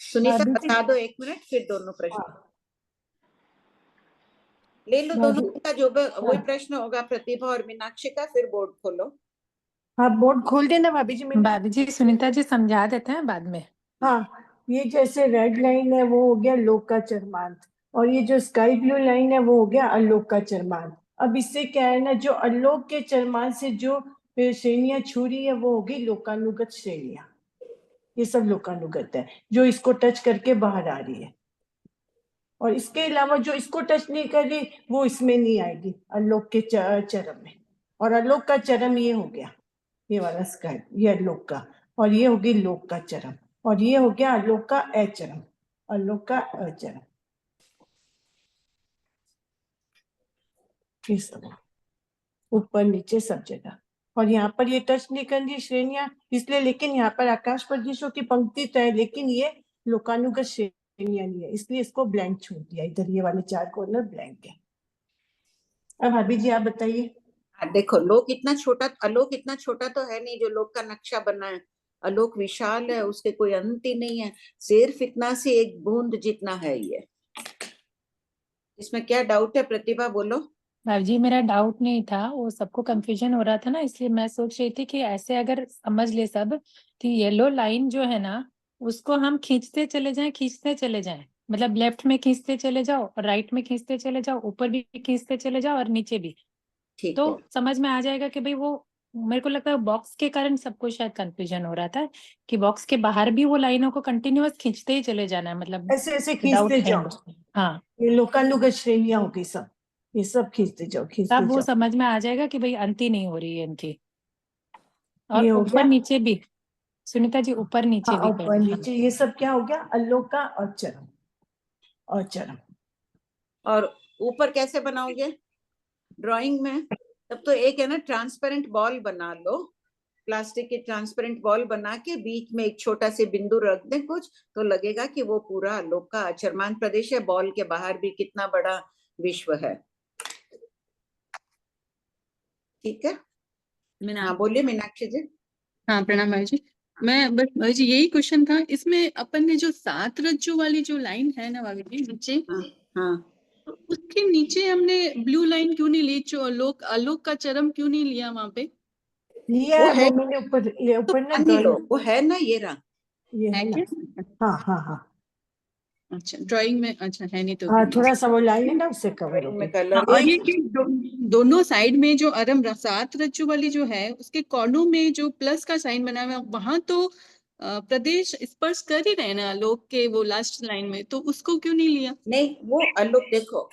सुनीता, बता दो 1 मिनट, फिर दोनों प्रश्न ले लो। दोनों का जो वही प्रश्न होगा, प्रतिभा और मीनाक्षी का, फिर बोर्ड खोलो। हाँ बोर्ड खोल देना भाभी जी। भाभी जी सुनीता जी समझा देते हैं बाद में। हाँ, ये जैसे रेड लाइन है वो हो गया लोक का चरमांत, और ये जो स्काई ब्लू लाइन है वो हो गया अलोक का चरमांत। अब इससे क्या है ना, जो अलोक के चरमांत से जो श्रेणियां छू रही है वो होगी लोकानुगत श्रेणियां। ये सब लोकानुगत है, जो इसको टच करके बाहर आ रही है, और इसके अलावा जो इसको टच नहीं कर रही वो इसमें नहीं आएगी अलोक के चरम में। और अलोक का चरम ये हो गया, ये वाला स्काई, ये अलोक का, और ये होगी लोक का चरम, और ये हो गया अलोक का अचरम, अलोक का अचरम। इस तरह ऊपर नीचे सब जगह। और यहाँ पर ये टच नहीं कर रही श्रेणियां इसलिए, लेकिन यहाँ पर आकाश प्रदेशों की पंक्ति तय, लेकिन ये लोकानुगत श्रेणियां नहीं है, इसलिए इसको ब्लैंक छोड़ दिया। इधर ये वाले 4 कॉर्नर ब्लैंक है। अब भाभी जी आप बताइए। देखो लोक इतना छोटा, अलोक इतना छोटा तो है नहीं जो लोक का नक्शा बना है। अलोक विशाल है, उसके कोई अंत ही नहीं है, सिर्फ इतना सी एक बूंद जितना है ये। इसमें क्या डाउट है प्रतिभा, बोलो। भाभी जी मेरा डाउट नहीं था, वो सबको कंफ्यूजन हो रहा था ना, इसलिए मैं सोच रही थी कि ऐसे अगर समझ ले सब कि येलो लाइन जो है ना उसको हम खींचते चले जाएं, मतलब लेफ्ट में खींचते चले जाओ और राइट में खींचते चले जाओ, ऊपर भी खींचते चले जाओ और नीचे भी, तो समझ में आ जाएगा कि भाई वो, मेरे को लगता है बॉक्स के कारण सबको शायद कंफ्यूजन हो रहा था कि बॉक्स के बाहर भी वो लाइनों को कंटिन्यूअस खींचते ही चले जाना है, मतलब ऐसे ऐसे खींचते जाओ। हाँ, ये लोकानुगत श्रेणियां हो गई सब, ये सब खींचते जाओ तब वो समझ में आ जाएगा कि भाई अंत ही नहीं हो रही है इनकी। और ये ऊपर नीचे भी सुनीता जी, ऊपर नीचे भी ऊपर नीचे ये सब क्या हो गया, अलोक का अचरम, अचरम। और ऊपर कैसे बनाओगे ड्राइंग में? तब तो एक है ना, ट्रांसपेरेंट बॉल बना लो, प्लास्टिक की ट्रांसपेरेंट बॉल बना के बीच में एक छोटा से बिंदु रख दें कुछ, तो लगेगा कि वो पूरा अलोक का अचरमांत प्रदेश है। बॉल के बाहर भी कितना बड़ा विश्व है। ठीक है, हाँ बोलिए मीनाक्षी जी। हाँ प्रणाम भाई जी। मैं बस भाभी जी यही क्वेश्चन था, इसमें अपन ने जो 7 रज्जू वाली जो लाइन है ना भाभी जी नीचे, हाँ तो उसके नीचे हमने ब्लू लाइन क्यों नहीं ली, जो आलोक का चरम क्यों नहीं लिया वहां पे? लिया वो है, है वो मैंने ऊपर ना मान लो, ड्राइंग, वो है ना, ये रहा। ये है है ना। क्या? हाँ हाँ हाँ अच्छा ड्राइंग में, अच्छा है नहीं तो हाँ, फिर थोड़ा सा वो लाइन है ना, उससे कवर हो ड्राइंग में गई। कलर हाँ, और ये एक कि दोनों साइड में जो सात रज्जू वाली जो है उसके कॉर्नर में जो प्लस का साइन बना हुआ है वहां तो प्रदेश स्पर्श कर ही रहे हैं ना आलोक के वो लास्ट लाइन में, तो उसको क्यों नहीं लिया? नहीं, वो आलोक देखो,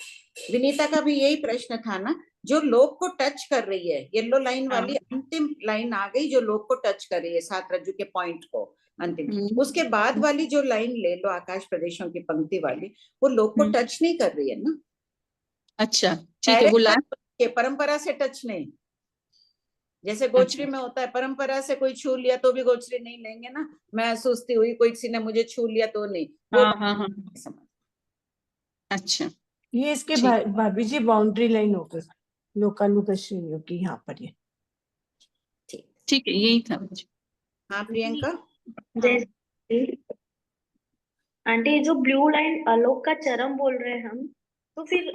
विनीता का भी यही प्रश्न था ना, जो लोग को टच कर रही है, येलो लाइन वाली अंतिम लाइन आ गई जो लोग को टच कर रही है, 7 रज्जू के पॉइंट को अंतिम। उसके बाद वाली जो लाइन ले लो, आकाश प्रदेशों की पंक्ति वाली, वो लोग को टच नहीं कर रही है ना। अच्छा ठीक है, वो लास्ट परंपरा से टच नहीं, जैसे गोचरी में होता है, परंपरा से कोई छू लिया तो भी गोचरी नहीं लेंगे ना, मैं सोचती हुई कोई किसी ने मुझे छू लिया तो नहीं, वो हाँ अच्छा ये इसके भाभी जी बाउंड्री लाइन हो गई लोकानुगश्यनियों की, यहाँ पर ये ठीक है, यही था। हाँ प्रियंका। आंटी जो ब्लू लाइन आलोक का चरम बोल रहे हैं हम, तो फिर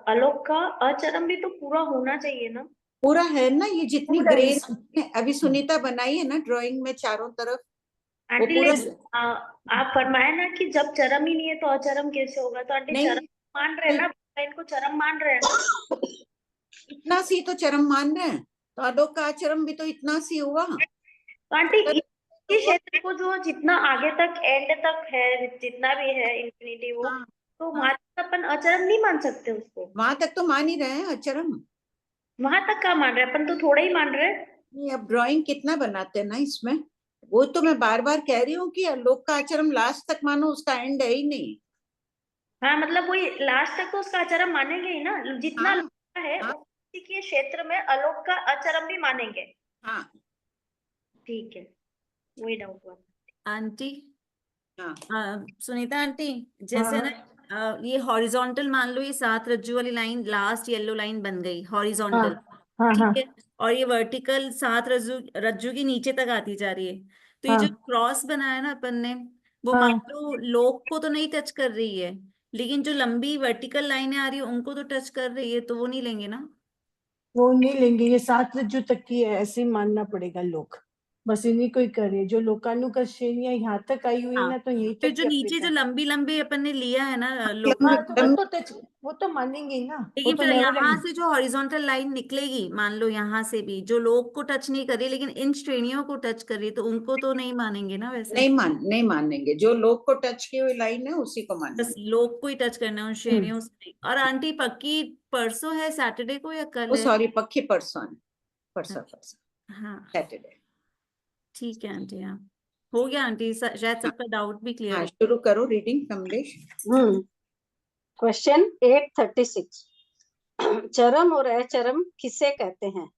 आलोक का अचरम भी तो पूरा होना चाहिए ना? पूरा है ना, ये जितनी ग्रे अभी सुनीता बनाई है ना ड्राइंग में चारों तरफ, वो आंटी पूरा आप फरमाए ना कि जब चरम ही नहीं है तो अचरम कैसे होगा, तो आंटी चरम मान रहे हैं ना, लाइन को चरम मान रहे हैं ना? इतना सी तो चरम मान रहे हैं, तो आलोक का आचरम भी तो इतना सी हुआ। तो आंटी इस क्षेत्र को जो जितना आगे तक एंड तक है, जितना भी है इंफिनिटी वो, तो वहां तक अपन अचरम नहीं मान सकते उसको? वहां तक तो मान ही रहे हैं अचरम, वहां तक क्या मान रहे हैं अपन, तो थोड़ा ही मान रहे हैं। नहीं अब ड्राइंग कितना बनाते हैं ना इसमें, वो तो मैं बार बार कह रही हूँ कि आलोक का आचरम लास्ट तक मानो, उसका एंड है ही नहीं। हाँ मतलब वही लास्ट तक तो उसका अचरम मानेंगे ही ना, जितना है उसी के क्षेत्र में आलोक का अचरम भी मानेंगे। हाँ ठीक है, वही डाउट हुआ। आंटी हाँ सुनीता आंटी, जैसे ना ये हॉरिजॉन्टल मान लो, ये 7 रज्जू वाली लाइन लास्ट येलो लाइन बन गई हॉरिजॉन्टल, ठीक है, और ये वर्टिकल 7 रज्जू की नीचे तक आती जा रही है, तो ये जो क्रॉस बनाया ना अपन ने, वो मान लो लोग को तो नहीं टच कर रही है, लेकिन जो लंबी वर्टिकल लाइनें आ रही है उनको तो टच कर रही है, तो वो नहीं लेंगे ना? वो नहीं लेंगे, ये 7 रज्जू तक की है, ऐसे ही मानना पड़ेगा लोग, बस इन्हीं को ही करे, जो लोकानुगश्यनियां यहाँ तक आई हुई है ना, तो यहीं फिर तक जो नीचे जो लंबी लंबी अपन ने लिया है ना लोग, वो तो मानेंगे ही ना, वो लेकिन तो फिर नेवर यहाँ से जो हॉरिजॉन्टल लाइन निकलेगी, मान लो यहाँ से भी जो लोग को टच नहीं कर रही लेकिन इन श्रेणियों को टच कर रही है, तो उनको तो नहीं मानेंगे ना वैसे? नहीं मानेंगे, जो लोग को टच की हुई लाइन है उसी को मानेंगे, बस लोग को ही टच करना है उन श्रेणियों से। और आंटी पक्की परसों है सैटरडे को या कल है? सॉरी पक्की परसों है, परसों हाँ सैटरडे। ठीक है आंटी, हाँ हो गया आंटी, शायद सबका डाउट भी क्लियर हाँ हो। शुरू करो रीडिंग कमलेश। क्वेश्चन 836, चरम और अचरम किसे कहते हैं?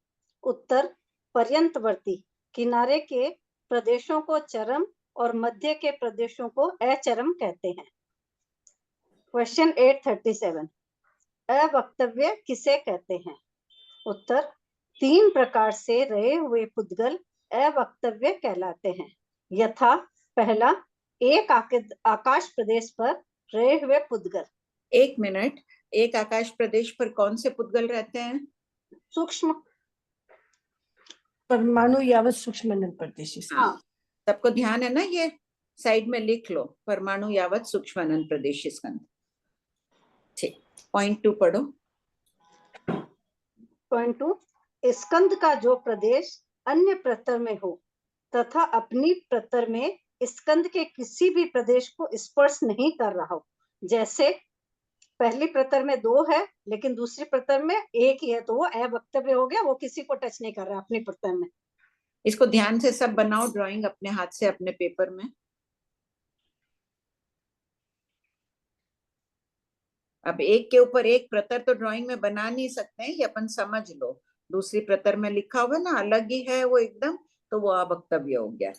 उत्तर, पर्यंतवर्ती किनारे के प्रदेशों को चरम और मध्य के प्रदेशों को अचरम कहते हैं। क्वेश्चन 837, अवक्तव्य किसे कहते हैं? उत्तर, 3 प्रकार से रहे हुए पुद्गल अवक्तव्य कहलाते हैं, यथा पहला, एक आकाश प्रदेश पर रहे हुए पुद्गल। 1 मिनट, एक आकाश प्रदेश पर कौन से पुद्गल रहते हैं? सूक्ष्म परमाणु यावत सूक्ष्म अनंत प्रदेश। सबको ध्यान है ना, ये साइड में लिख लो, परमाणु यावत सूक्ष्म अनंत प्रदेश स्कंद। ठीक, पॉइंट 2 पढ़ो। पॉइंट 2, स्कंद का जो प्रदेश अन्य प्रतर में हो तथा अपनी प्रतर में स्कंद के किसी भी प्रदेश को स्पर्श नहीं कर रहा हो, जैसे पहली प्रतर में 2 है लेकिन दूसरी प्रतर में 1 ही है, तो वो अवक्तव्य हो गया, वो किसी को टच नहीं कर रहा अपनी प्रतर में। इसको ध्यान से सब बनाओ ड्राइंग अपने हाथ से अपने पेपर में। अब एक के ऊपर एक प्रतर तो ड्राइंग में बना नहीं सकते हैं, ये अपन समझ लो, दूसरी प्रतर में लिखा हुआ ना अलग ही है वो एकदम, तो वो अवक्तव्य हो गया।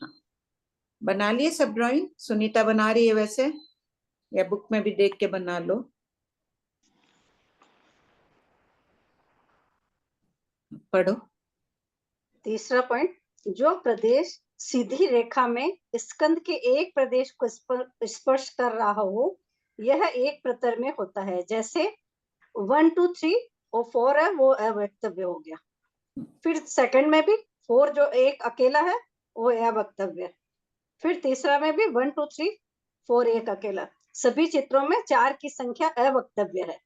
हाँ। बना लिए सब ड्राइंग? सुनीता बना रही है वैसे, या बुक में भी देख के बना लो। पढ़ो। तीसरा पॉइंट, जो प्रदेश सीधी रेखा में स्कंद के एक प्रदेश को स्पर्श कर रहा हो, यह एक प्रतर में होता है। जैसे 1 2 3 और 4 है वो अवक्तव्य हो गया। फिर सेकंड में भी 4 जो एक अकेला है वो अवक्तव्य। फिर तीसरा में भी 1 2 3 4 एक अकेला। सभी चित्रों में 4 की संख्या अवक्तव्य है।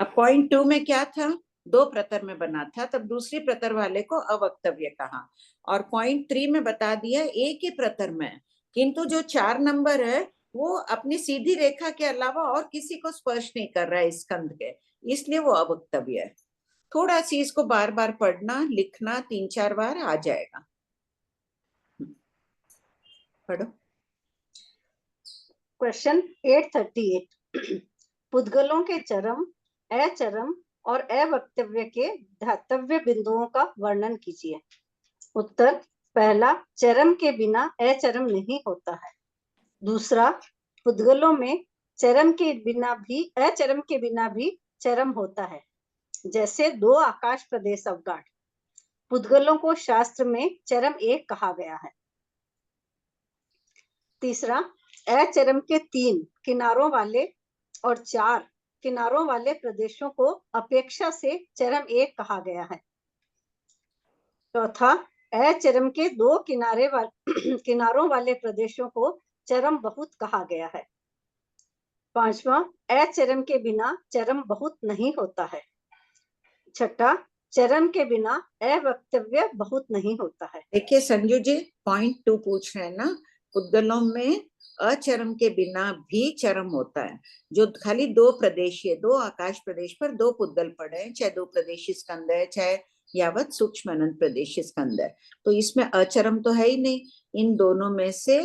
अब पॉइंट 2 में क्या था, 2 प्रतर में बना था, तब दूसरी प्रतर वाले को अवक्तव्य कहा। और पॉइंट 3 में बता दिया एक ही प्रतर में, किंतु जो 4 नंबर है वो अपनी सीधी रेखा के अलावा और किसी को स्पर्श नहीं कर रहा है स्कंद के, इसलिए वो अवक्तव्य है। थोड़ा सी इसको बार बार पढ़ना लिखना 3-4 बार आ जाएगा। पढ़ो। क्वेश्चन 838, पुद्गलों के चरम, अचरम और अवक्तव्य के धातव्य बिंदुओं का वर्णन कीजिए। उत्तर, पहला, चरम के बिना अचरम नहीं होता है। दूसरा, पुद्गलों में चरम के बिना भी अचरम के बिना भी चरम होता है। जैसे 2 आकाश प्रदेश अवगाढ़। पुद्गलों को शास्त्र में चरम एक कहा गया है। तीसरा, अचरम के 3 किनारों वाले और 4 किनारों वाले प्रदेशों को अपेक्षा से चरम एक कहा गया है। चौथा, अचरम के 2 किनारों वाले प्रदेशों को चरम बहुत कहा गया है। पांचवा, अचरम के बिना चरम बहुत नहीं होता है। छठा, चरम के बिना अवक्तव्य बहुत नहीं होता है। देखिए संजू जी, पॉइंट 2 पूछ रहे हैं ना, पुद्गलों में अचरम के बिना भी चरम होता है। जो खाली 2 प्रदेश है, 2 आकाश प्रदेश पर 2 पुद्गल पड़े हैं, चाहे 2 प्रदेशी स्कंद है, चाहे यावत सूक्ष्म अनंत प्रदेशी स्कंद है, तो इसमें अचरम तो है ही नहीं। इन दोनों में से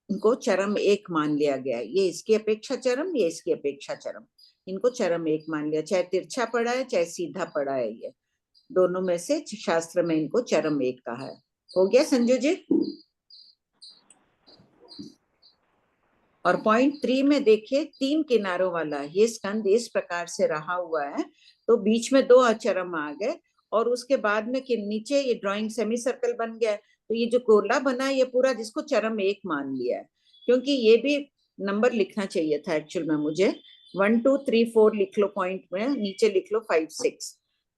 इनको चरम एक मान लिया गया। ये इसकी अपेक्षा चरम, ये इसकी अपेक्षा चरम, इनको चरम एक मान लिया। चाहे तिरछा पड़ा है चाहे सीधा पड़ा है, ये दोनों में से शास्त्र में इनको चरम एक कहा है। हो गया संजू जी। और पॉइंट 3 में देखिए 3 किनारों वाला ये स्कंद इस प्रकार से रहा हुआ है, तो बीच में 2 अचरम आ गए और उसके बाद में नीचे ये ड्राइंग सेमी सर्कल बन गया। तो ये जो गोला बना ये पूरा जिसको चरम एक मान लिया है, क्योंकि ये भी नंबर लिखना चाहिए था एक्चुअल में मुझे। 1 2 3 4 लिख लो पॉइंट में, नीचे लिख लो 5 6।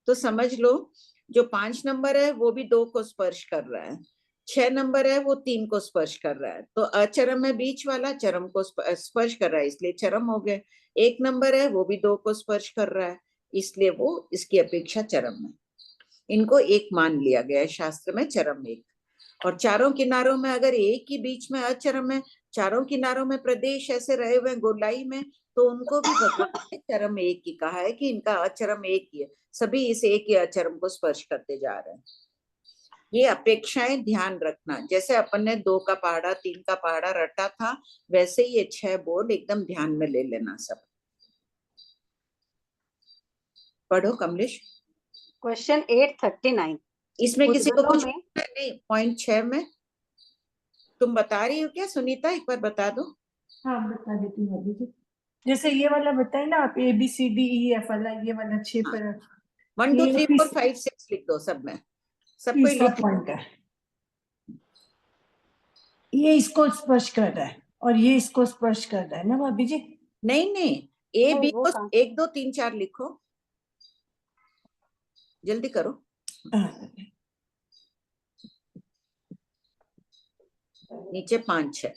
तो समझ लो जो 5 नंबर है वो भी 2 को स्पर्श कर रहा है, 6 नंबर है वो 3 को स्पर्श कर रहा है। तो अचरम है बीच वाला, चरम को स्पर्श कर रहा है इसलिए चरम हो गए। 1 नंबर है वो भी 2 को स्पर्श कर रहा है, इसलिए वो इसकी अपेक्षा चरम है। इनको एक मान लिया गया है शास्त्र में, चरम एक। और चारों किनारों में अगर एक ही बीच में अचरम है, चारों किनारों में प्रदेश ऐसे रहे हुए गोलाई में, तो उनको भी भगवान ने चरम एक ही कहा है कि इनका अचरम एक ही है। सभी इस एक ही अचरम को स्पर्श करते जा रहे हैं। ये अपेक्षाएं ध्यान रखना, जैसे अपन ने 2 का पहाड़ा 3 का पहाड़ा रटा था, वैसे ही ये 6 बोल एकदम ध्यान में ले लेना सब। पढ़ो कमलेश। क्वेश्चन 839, इसमें किसी को कुछ में... नहीं, पॉइंट 6 में तुम बता रही हो क्या सुनीता? एक बार बता दो। हाँ बता देती हूँ अभी। जैसे ये वाला बताए ना आप, ABCDEF वाला, ये वाला 6 पर 1 2 3 4 5 6 लिख दो सब में, सबको लिख। पॉइंट है, ये इसको स्पर्श कर रहा है और ये इसको स्पर्श कर रहा है ना भाभी जी? नहीं नहीं, A B को 1 2 3 4 लिखो, जल्दी करो। नीचे 5 6,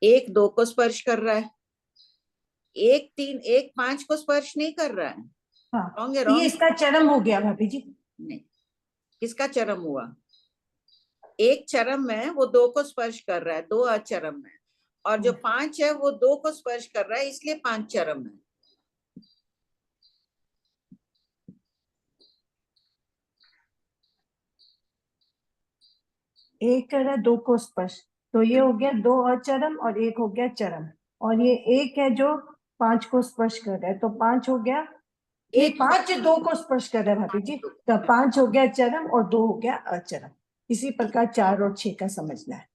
1 2 को स्पर्श कर रहा है, 1 3 1 5 को स्पर्श नहीं कर रहा है। हाँ, रॉन्ग है, ये रॉन्ग। इसका चरम हो गया भाभी जी। नहीं, किसका चरम हुआ? एक चरम है वो 2 को स्पर्श कर रहा है, 2 अचरम है, और जो 5 है वो 2 को स्पर्श कर रहा है, इसलिए 5 चरम है। एक कर रहा है 2 को स्पर्श, तो ये हो गया 2 अचरम और 1 हो गया चरम, और ये 1 है जो 5 को स्पर्श कर रहा है, तो 5 हो गया। ये 5 2 को स्पर्श कर रहा है भाभी जी, तो 5 हो गया चरम और 2 हो गया अचरम। इसी प्रकार 4 और 6 का समझना है,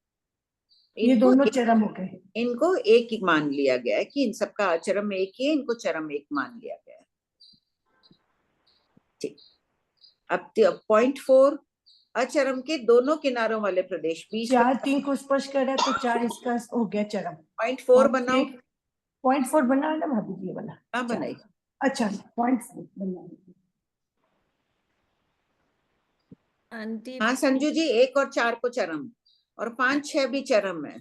ये दोनों चरम हो गए। इनको एक ही मान लिया गया है कि इन सबका अचरम एक ही है, इनको चरम एक मान लिया गया है। ठीक। अब 0.4 अचरम के दोनों किनारों वाले प्रदेश बीच 4-3 को स्पर्श कर रहा है तो 4 इसका हो गया चरम। 0.4 बनाओ। 0.4 बना ना भाभी जी, ये वाला। हाँ बनाई। अच्छा 0.4 बना। आंटी हाँ संजू जी, 1 और 4 को चरम, और 5, 6 भी चरम है,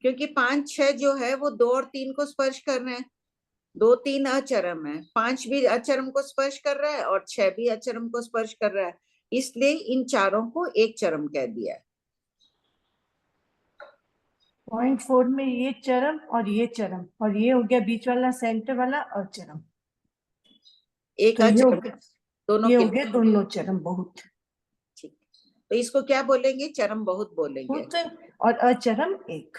क्योंकि 5, 6 जो है वो 2 और 3 को स्पर्श कर रहे हैं। 2, 3 अचरम है, 5 भी अचरम को स्पर्श कर रहा है और 6 भी अचरम को स्पर्श कर रहा है, इसलिए इन चारों को एक चरम कह दिया है। 0.4 में ये चरम और ये चरम, और ये हो गया बीच वाला सेंटर वाला अचरम। एक तो ये हो अचरम गया, दोनों ये के हो गए दोनों चरम बहुत। ठीक, तो इसको क्या बोलेंगे? चरम बहुत बोलेंगे। और अचरम एक।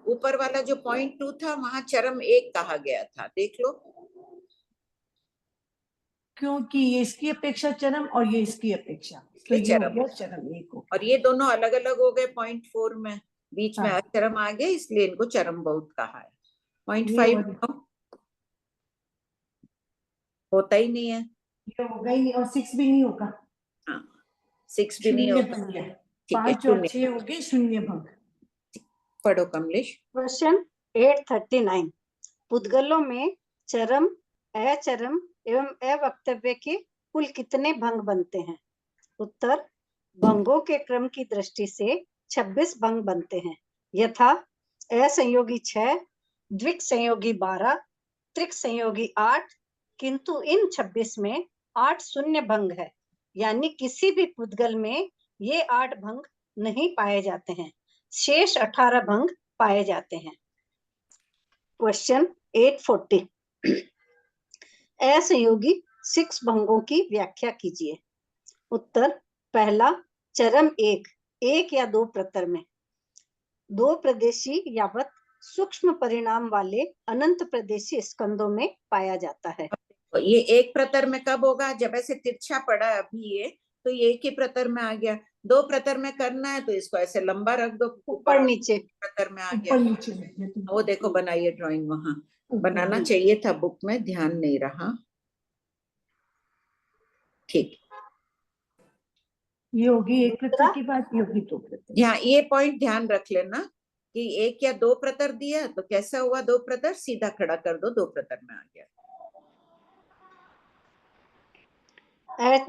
ऊपर वाला जो 0.2 था वहां चरम 1 कहा गया था, देख लो, क्योंकि ये इसकी अपेक्षा चरम और ये इसकी अपेक्षा, तो ये हो गया चरम 1 हो। और ये दोनों अलग अलग हो गए 0.4 में, बीच में हाँ। अचरम आ गया, इसलिए इनको चरम बहुत कहा है। 0.5 होता ही नहीं है, ये होगा ही नहीं, और 6 भी नहीं होगा। हाँ 6 भी नहीं होगा। ठीक है, 5 और 6 हो गए शून्य भंग। पढ़ो कमलेश। क्वेश्चन 839। पुद्गलों में चरम, अचरम एवं अवक्तव्य के कुल कितने भंग बनते हैं? उत्तर, भंगों के क्रम की दृष्टि से 26 भंग बनते हैं, यथा असंयोगी 6, द्विक संयोगी 12, त्रिक संयोगी 8, किंतु इन 26 में 8 शून्य भंग है, यानी किसी भी पुद्गल में ये 8 भंग नहीं पाए जाते हैं, शेष 18 भंग पाए जाते हैं। क्वेश्चन 840। असंयोगी 6 भंगों की व्याख्या कीजिए। उत्तर, पहला, चरम 1 या 2 प्रतर में, 2 प्रदेशी यावत सूक्ष्म परिणाम वाले अनंत प्रदेशी स्कंदों में पाया जाता है। ये 1 प्रतर में कब होगा? जब ऐसे तिरछा पड़ा है अभी ये, तो ये 1 ही प्रतर में आ गया। 2 प्रतर में करना है तो इसको ऐसे लंबा रख दो, ऊपर नीचे प्रतर में आ गया। वो देखो बनाइए ड्राइंग, वहां बनाना चाहिए था बुक में, ध्यान नहीं रहा। ठीक, ये होगी 1 प्रतर की बात, ये होगी 2 प्रतर। यहाँ ये पॉइंट ध्यान रख लेना कि 1 या 2 प्रतर दिया तो कैसा हुआ? 2 प्रतर सीधा खड़ा कर दो, 2 प्रतर में आ गया।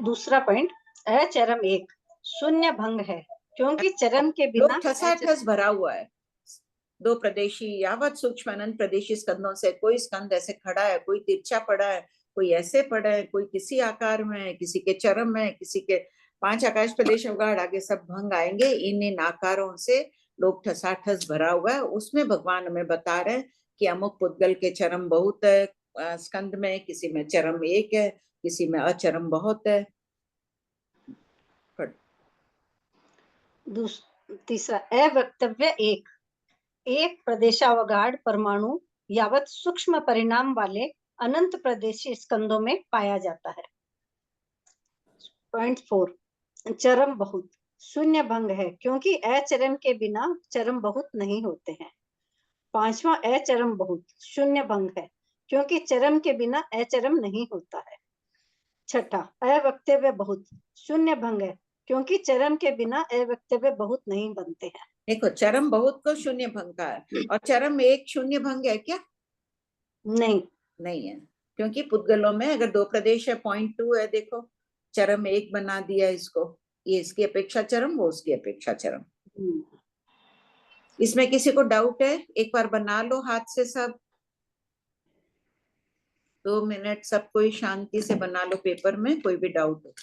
दूसरा पॉइंट, अचरम 1 शून्य भंग है, क्योंकि चरम के बिना ठसाठस भरा हुआ है। 2 प्रदेशी यावत सूक्ष्म अनंत प्रदेशी स्कंदों से कोई स्कंद ऐसे खड़ा है, कोई तिरछा पड़ा है, कोई ऐसे पड़ा है, कोई किसी आकार में है, किसी के चरम में, किसी के 5 आकाश प्रदेश अवगाढ़, आगे सब भंग आएंगे। इन आकारों से लोग ठसाठस भरा हुआ है, उसमें भगवान हमें बता रहे हैं कि अमुक पुद्गल के चरम बहुत है स्कंद में, किसी में चरम 1 है, किसी में अचरम बहुत है। तीसरा, अवक्तव्य 1 प्रदेशावगाढ़ परमाणु यावत सूक्ष्म परिणाम वाले अनंत प्रदेशी स्कंदों में पाया जाता है। पॉइंट 4, चरम बहुत शून्य भंग है, क्योंकि अचरम के बिना चरम बहुत नहीं होते हैं। 5वां, अचरम बहुत शून्य भंग है, क्योंकि चरम के बिना अचरम नहीं होता है। 6ठा, अवक्तव्य बहुत शून्य भंग है, क्योंकि चरम के बिना अवक्तव्य बहुत नहीं बनते हैं। देखो, चरम बहुत को शून्य भंग का है, और चरम 1 शून्य भंग है क्या? नहीं है, क्योंकि पुद्गलों में अगर 2 प्रदेश है 0.2 है, देखो चरम 1 बना दिया इसको, ये इसकी अपेक्षा चरम, वो उसकी अपेक्षा चरम। इसमें किसी को डाउट है? एक बार बना लो हाथ से सब, 2 मिनट सब कोई शांति से बना लो पेपर में, कोई भी डाउट हो।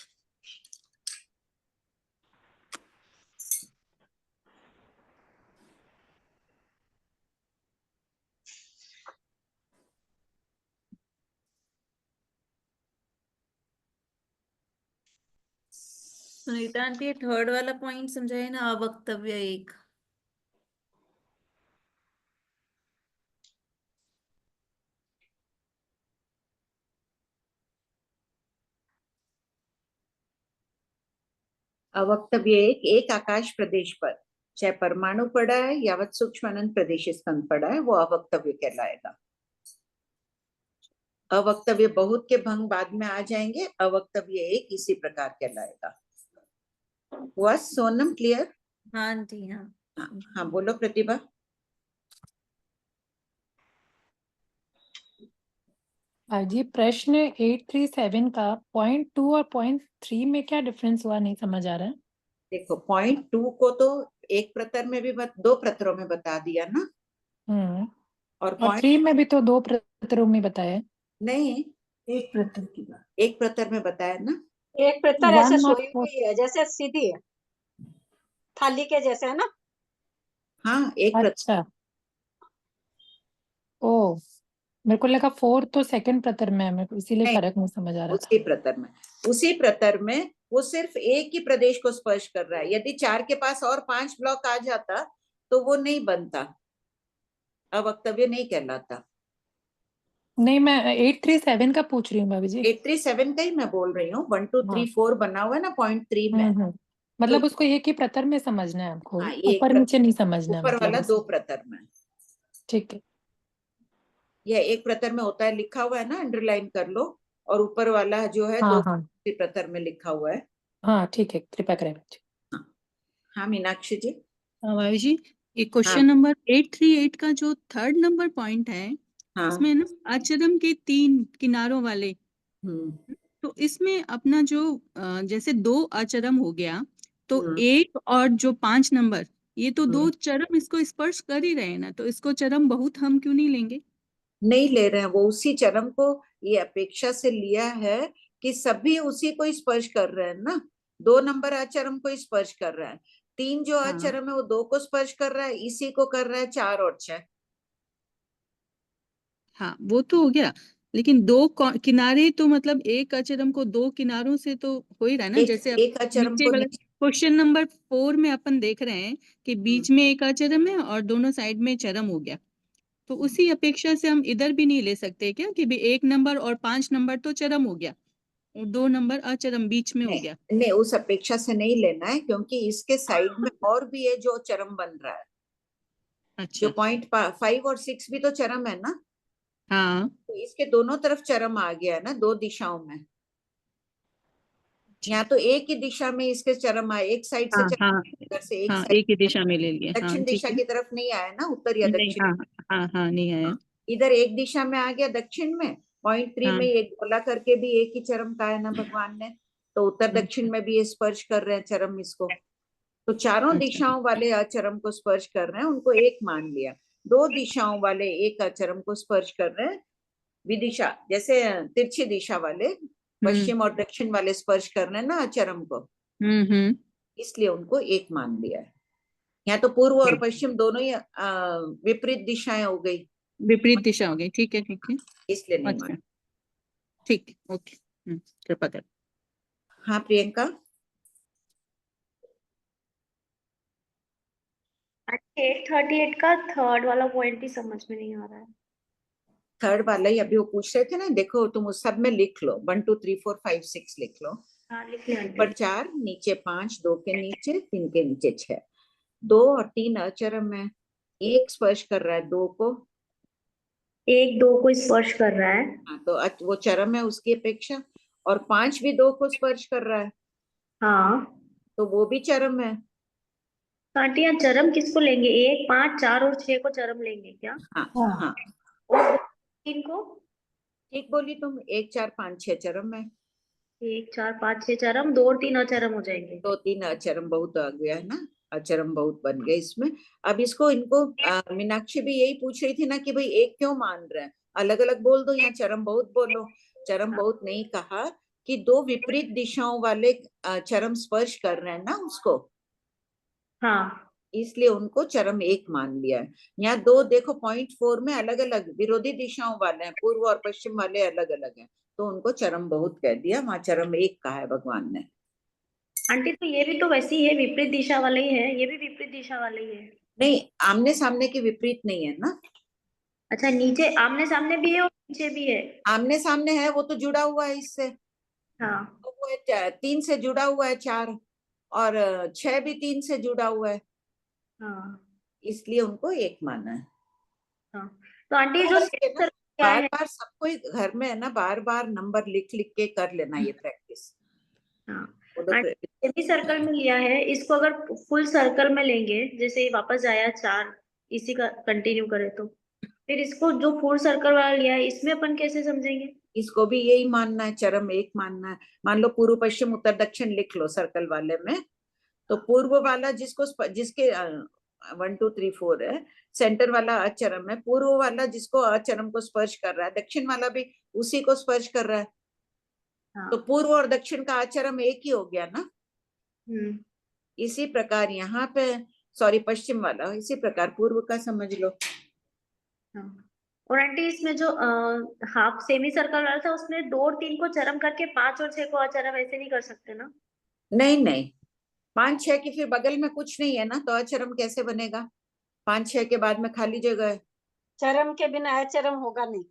सुनीता आंटी, 3rd वाला पॉइंट समझाए ना, अवक्तव्य 1। अवक्तव्य 1 आकाश प्रदेश पर चाहे परमाणु पड़ा है यावत सूक्ष्म अनंत प्रदेश स्कंद पड़ा है, वो अवक्तव्य कहलाएगा। अवक्तव्य बहुत के भंग बाद में आ जाएंगे, अवक्तव्य एक इसी प्रकार कहलाएगा। हुआ सोनम क्लियर? हाँ जी हाँ। हाँ बोलो प्रतिभा। जी प्रश्न 837 का 0.2 और 0.3 में क्या डिफरेंस हुआ, नहीं समझ आ रहा है। देखो 0.2 को तो एक प्रतर में भी दो प्रतरों में बता दिया ना, और 3 में भी तो 2 प्रतरों में बताया। नहीं, एक प्रतर की बात, एक प्रतर में बताया ना। एक प्रतर ऐसे 1 और सोई हुई है, जैसे सीधी है, थाली के जैसे है ना। हाँ एक प्रतर। अच्छा, ओ मेरे को लगा 4 तो सेकंड प्रतर में है, मेरे को इसीलिए नहीं, फर्क नहीं समझ आ रहा था। उसी प्रतर में, उसी प्रतर में वो सिर्फ एक ही प्रदेश को स्पर्श कर रहा है। यदि 4 के पास और 5 ब्लॉक आ जाता तो वो नहीं बनता, अवक्तव्य नहीं कहलाता। नहीं मैं 837 का पूछ रही हूँ भाभी जी। 837 का ही मैं बोल रही हूँ। 1 2 3 4 बना हुआ है ना 0.3 में। मतलब उसको एक ही प्रतर में समझना है हमको, हाँ, ये ऊपर नीचे नहीं समझना है, ऊपर मतलब वाला ऐसे। 2 प्रतर में। ठीक है। यह एक प्रतर में होता है, लिखा हुआ है ना, अंडरलाइन कर लो। और ऊपर वाला जो है हाँ 2 हाँ प्रतर में लिखा हुआ है। हाँ ठीक है, कृपया करें। हाँ मीनाक्षी जी। भाभी जी, ये हाँ। क्वेश्चन नंबर 838 का जो 3rd नंबर पॉइंट है, हाँ। इसमें ना आचरम के 3 किनारों वाले, तो इसमें अपना जो जैसे 2 आचरम हो गया, तो 1 और जो 5 नंबर, ये तो 2 चरम इसको स्पर्श कर ही रहे हैं ना, तो इसको चरम बहुत हम क्यों नहीं लेंगे? नहीं ले रहे हैं, वो उसी चरम को ये अपेक्षा से लिया है कि सभी उसी को स्पर्श कर रहे हैं ना। 2 नंबर आचरम को स्पर्श कर रहा है, 3 जो आचरम है वो 2 को स्पर्श कर रहा है, इसी को कर रहा है 4 और 6। हाँ वो तो हो गया, लेकिन 2 किनारे तो मतलब एक आचरम को 2 किनारों से तो हो ही रहा है ना। जैसे एक आचरम नीचे को वाला क्वेश्चन नंबर 4 में अपन देख रहे हैं कि बीच में एक आचरम है और दोनों साइड में चरम हो गया, तो उसी अपेक्षा से हम इधर भी नहीं ले सकते क्या कि 1 नंबर और 5 नंबर तो चरम हो गया और 2 नंबर अचरम बीच में हो गया। नहीं, उस अपेक्षा से नहीं लेना है, क्योंकि इसके साइड में और भी है जो चरम बन रहा है। अच्छा। जो 0.5 और 6 भी तो चरम है ना। हाँ, तो इसके दोनों तरफ चरम आ गया है ना, 2 दिशाओं में। यहाँ तो एक ही दिशा में इसके चरम आए, एक साइड से चरम, इधर से एक हाँ साइड, एक ही दिशा में ले लिए। हाँ दक्षिण ठीक दिशा है। की तरफ नहीं आया ना, उत्तर या नहीं, दक्षिण। हाँ नहीं आया। इधर एक दिशा में आ गया दक्षिण में। 0.3 में एक गोला करके भी एक ही चरम का है ना भगवान ने, तो उत्तर दक्षिण में भी ये स्पर्श कर रहे हैं चरम इसको। तो चारों दिशाओं वाले अचरम को स्पर्श कर रहे हैं, उनको एक मान लिया। 2 दिशाओं वाले एक अचरम को स्पर्श कर रहे हैं, विदिशा जैसे तिरछी दिशा वाले, पश्चिम और दक्षिण वाले स्पर्श कर रहे हैं ना अचरम को, इसलिए उनको एक मान लिया है। यहाँ तो पूर्व और पश्चिम दोनों ही विपरीत दिशाएं हो गई, विपरीत दिशा हो गई। ठीक है इसलिए नहीं अच्छा मान। ठीक, ओके, कृपा कर। हाँ प्रियंका। 838 का 3rd वाला पॉइंट ही समझ में नहीं आ रहा है। 3rd वाला ही अभी वो पूछ रहे थे ना, देखो तुम उस सब में लिख लो, 1 2 3 4 5 6 लिख लो। हाँ लिख लिया। ऊपर 4, नीचे 5, 2 के नीचे 3 के नीचे 6, 2 और 3 अचरम है, एक स्पर्श कर रहा है 2 को, 1 2 को स्पर्श कर रहा है। हाँ तो वो चरम है उसकी अपेक्षा, और 5 भी 2 को स्पर्श कर रहा है, हाँ तो वो भी चरम है। आंटी यहाँ चरम किसको लेंगे? 1 5 4 और 6 को चरम लेंगे क्या? हाँ और 3 को? ठीक बोली तुम, 1 4 5 6 चरम है। 1 4 5 6 चरम, 2 और 3 अचरम हो जाएंगे। 2 3 अचरम बहुत आ गया है ना, अचरम बहुत बन गए इसमें। अब इसको इनको मीनाक्षी भी यही पूछ रही थी ना कि भाई एक क्यों मान रहे हैं, अलग अलग बोल दो, यहाँ चरम बहुत बोलो। चरम बहुत नहीं कहा कि 2 विपरीत दिशाओं वाले चरम स्पर्श कर रहे हैं ना उसको, हाँ इसलिए उनको चरम एक मान लिया है। यहाँ 2 देखो 0.4 में अलग अलग विरोधी दिशाओं वाले हैं, पूर्व और पश्चिम वाले अलग अलग हैं, तो उनको चरम बहुत कह दिया, वहां चरम एक कहा है भगवान ने। आंटी तो ये भी तो वैसी ही है, विपरीत दिशा वाले ही है, ये भी विपरीत दिशा वाले ही है। नहीं, आमने सामने की विपरीत नहीं है ना। अच्छा नीचे आमने सामने भी है और नीचे भी है। आमने सामने है, वो तो जुड़ा हुआ है इससे। हाँ तो वो 3 से जुड़ा हुआ है 4, और 6 भी 3 से जुड़ा हुआ है, हाँ इसलिए उनको एक माना है। हाँ। तो आंटी जो सेकंड क्या बार है? बार सबको ही घर में है ना, बार बार नंबर लिख लिख के कर लेना ये प्रैक्टिस। हाँ, वो तो सेमी सर्कल में लिया है, इसको अगर फुल सर्कल में लेंगे, जैसे वापस आया 4, इसी का कंटिन्यू करें तो फिर इसको जो फुल सर्कल वाला लिया है इसमें अपन कैसे समझेंगे? इसको भी यही मानना है, चरम एक मानना है। मान लो पूर्व पश्चिम उत्तर दक्षिण लिख लो सर्कल वाले में, तो पूर्व वाला जिसके 1 2 3 4 है, सेंटर वाला अचरम है, पूर्व वाला जिसको अचरम को स्पर्श कर रहा है, दक्षिण वाला भी उसी को स्पर्श कर रहा है। हाँ। तो पूर्व और दक्षिण का अचरम एक ही हो गया ना। इसी प्रकार यहाँ पे सॉरी पश्चिम वाला, इसी प्रकार पूर्व का समझ लो। हाँ। और आंटी इसमें जो हाफ सेमी सर्कल वाला था उसमें 2 और 3 को चरम करके 5 और 6 को अचरम ऐसे नहीं कर सकते ना? नहीं नहीं, 5 6 की फिर बगल में कुछ नहीं है ना, तो अचरम कैसे बनेगा? 5 6 के बाद में खाली जगह है। चरम के बिना अचरम होगा नहीं।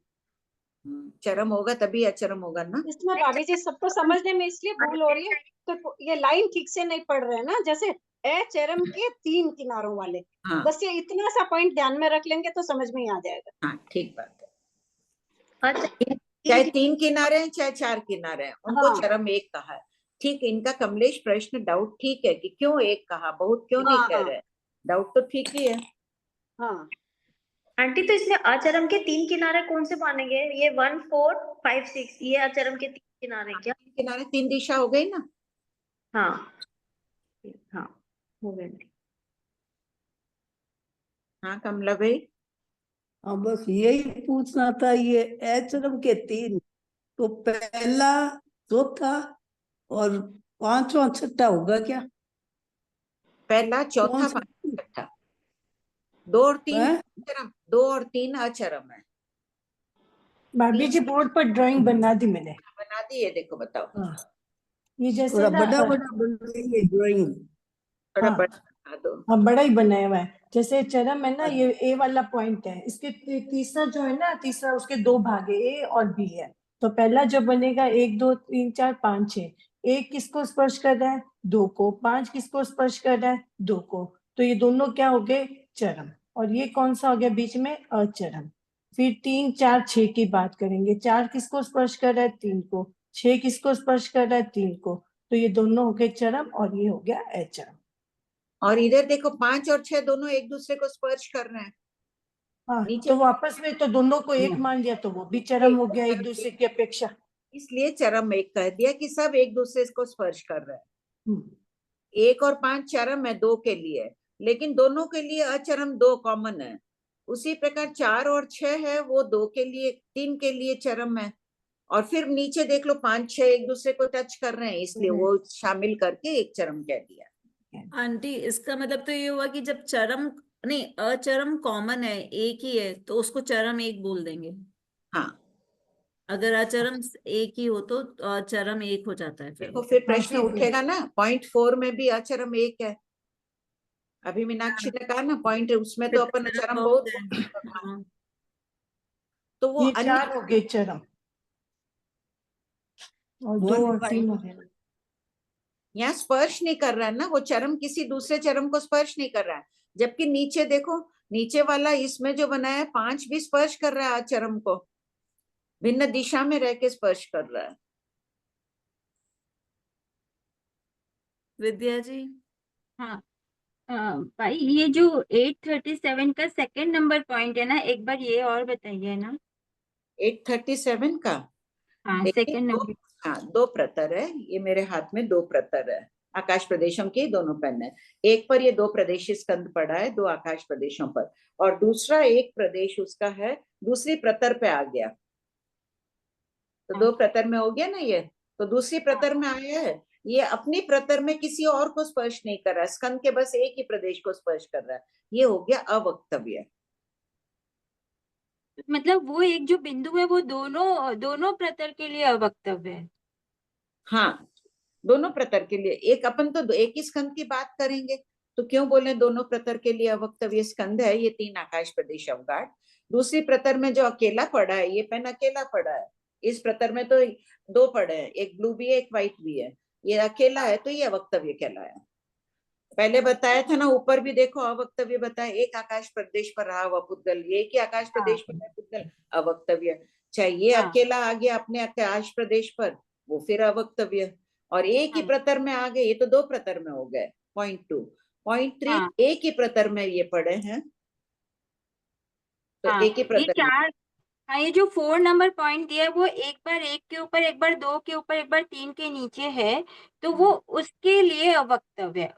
चरम होगा तभी अचरम होगा ना। इसमें भाभी जी सबको समझने में इसलिए भूल हो रही है तो ये लाइन ठीक से नहीं पढ़ रहे हैं ना, जैसे अचरम के 3 किनारों वाले। हाँ। बस ये इतना सा पॉइंट ध्यान में रख लेंगे तो समझ में ही आ जाएगा। हाँ ठीक बात है। चाहे 3 किनारे हैं चाहे 4 किनारे हैं, उनको चरम एक कहा है। ठीक, इनका कमलेश प्रश्न डाउट ठीक है कि क्यों एक कहा, बहुत क्यों नहीं कह रहे, डाउट तो ठीक ही है। हाँ आंटी, तो इसमें अचरम के 3 किनारे कौन से मानेंगे? ये 1 4 5 6 ये अचरम के 3 किनारे क्या? किनारे 3 दिशा हो गई ना। हाँ हाँ हो गए। हाँ कमला भाई। हाँ बस यही पूछना था, ये अचरम के 3 तो पहला चौथा और 5वां छठा होगा क्या? पहला चौथा 5 छठा, 2 और 3 अचरम, 2 और 3 अचरम है। भाभी जी बोर्ड पर ड्राइंग बना दी मैंने। बना दी है, देखो बताओ। ये जैसे थोड़ा ना बड़ा बड़ा बन रही है ड्राइंग। थोड़ा हाँ। बड़ा बना दो। हाँ बड़ा ही बनाया हुआ है। जैसे चरम है ना, ये ए वाला पॉइंट है, इसके तीसरा जो है ना, तीसरा उसके 2 भाग है, ए और बी है। तो पहला जो बनेगा 1 2 3 4 5 6, 1 किसको स्पर्श कर रहा है? 2 को। 5 किसको स्पर्श कर रहा है? 2 को। तो ये दोनों क्या हो गए? चरम। और ये कौन सा हो गया बीच में? अचरम। फिर 3 4 6 की बात करेंगे। 4 किसको स्पर्श कर रहा है? 3 को। 6 किसको स्पर्श कर रहा है? 3 को। तो ये दोनों हो गए चरम और ये हो गया अचरम। और इधर देखो 5 और 6 दोनों एक दूसरे को स्पर्श कर रहे हैं। हाँ, नीचे तो वापस में तो दोनों को एक मान लिया, तो वो भी चरम हो गया एक दूसरे की अपेक्षा। इसलिए चरम एक कह दिया कि सब एक दूसरे को स्पर्श कर रहे हैं। 1 और 5 चरम है 2 के लिए, लेकिन दोनों के लिए अचरम 2 कॉमन है। उसी प्रकार 4 और 6 है, वो 2 के लिए 3 के लिए चरम है। और फिर नीचे देख लो 5 6 एक दूसरे को टच कर रहे हैं, इसलिए वो शामिल करके एक चरम कह दिया। आंटी इसका मतलब तो ये हुआ कि जब चरम नहीं अचरम कॉमन है, एक ही है, तो उसको चरम एक बोल देंगे। हाँ, अगर अचरम एक ही हो तो चरम एक हो जाता है। देखो फिर प्रश्न उठेगा ना, पॉइंट 4 में भी अचरम एक है। अभी मीनाक्षी ने कहा ना पॉइंट, उसमें तो अपन चरम बहुत तो वो ये 4 हो गए चरम और 2 और 3 हो गए। यहाँ स्पर्श नहीं कर रहा है ना, वो चरम किसी दूसरे चरम को स्पर्श नहीं कर रहा है। जबकि नीचे देखो, नीचे वाला इसमें जो बनाया है 5 भी स्पर्श कर रहा है चरम को, भिन्न दिशा में रह के स्पर्श कर रहा है। विद्या जी। हाँ भाई, ये जो 837 का सेकंड नंबर पॉइंट है ना, एक बार ये और बताइए ना। 837 का हाँ सेकंड नंबर। हाँ 2 प्रतर है, ये मेरे हाथ में 2 प्रतर है, आकाश प्रदेशों के दोनों पेन है। एक पर ये 2 प्रदेशी स्कंद पड़ा है 2 आकाश प्रदेशों पर, और दूसरा एक प्रदेश उसका है दूसरी प्रतर पे आ गया, तो 2 प्रतर में हो गया ना ये, तो दूसरी प्रतर में आया है। ये अपनी प्रतर में किसी और को स्पर्श नहीं कर रहा है, स्कंद के बस एक ही प्रदेश को स्पर्श कर रहा है, ये हो गया अवक्तव्य। मतलब वो एक जो बिंदु है वो दोनों प्रतर के लिए अवक्तव्य है। हाँ, दोनों प्रतर के लिए। एक अपन तो एक ही स्कंद की बात करेंगे, तो क्यों बोले दोनों प्रतर के लिए अवक्तव्य स्कंद है, ये 3 आकाश प्रदेश अवगाढ़। दूसरी प्रतर में जो अकेला पड़ा है, ये पेन अकेला पड़ा है, इस प्रतर में तो 2 पड़े हैं, एक ब्लू भी है एक व्हाइट भी है, ये अकेला है तो ये अवक्तव्य कहलाया। पहले बताया था ना, ऊपर भी देखो अवक्तव्य बताया, एक आकाश प्रदेश पर रहा हुआ पुद्गल, ये कि आकाश प्रदेश पर है पुद्गल, अवक्तव्य। चाहे ये अकेला आ गया अपने आकाश प्रदेश पर, वो फिर अवक्तव्य। और एक ही प्रतर में आ गए, ये तो 2 प्रतर में हो गए। पॉइंट 2, पॉइंट 3 एक ही प्रतर में ये पढ़े हैं, तो एक ही ये प्रतर में। 4, हाँ, ये जो 4 नंबर पॉइंट दिया है वो एक बार 1 के ऊपर, एक बार 2 के ऊपर, एक बार 3 के नीचे है, तो वो उसके लिए अवक्तव्य है।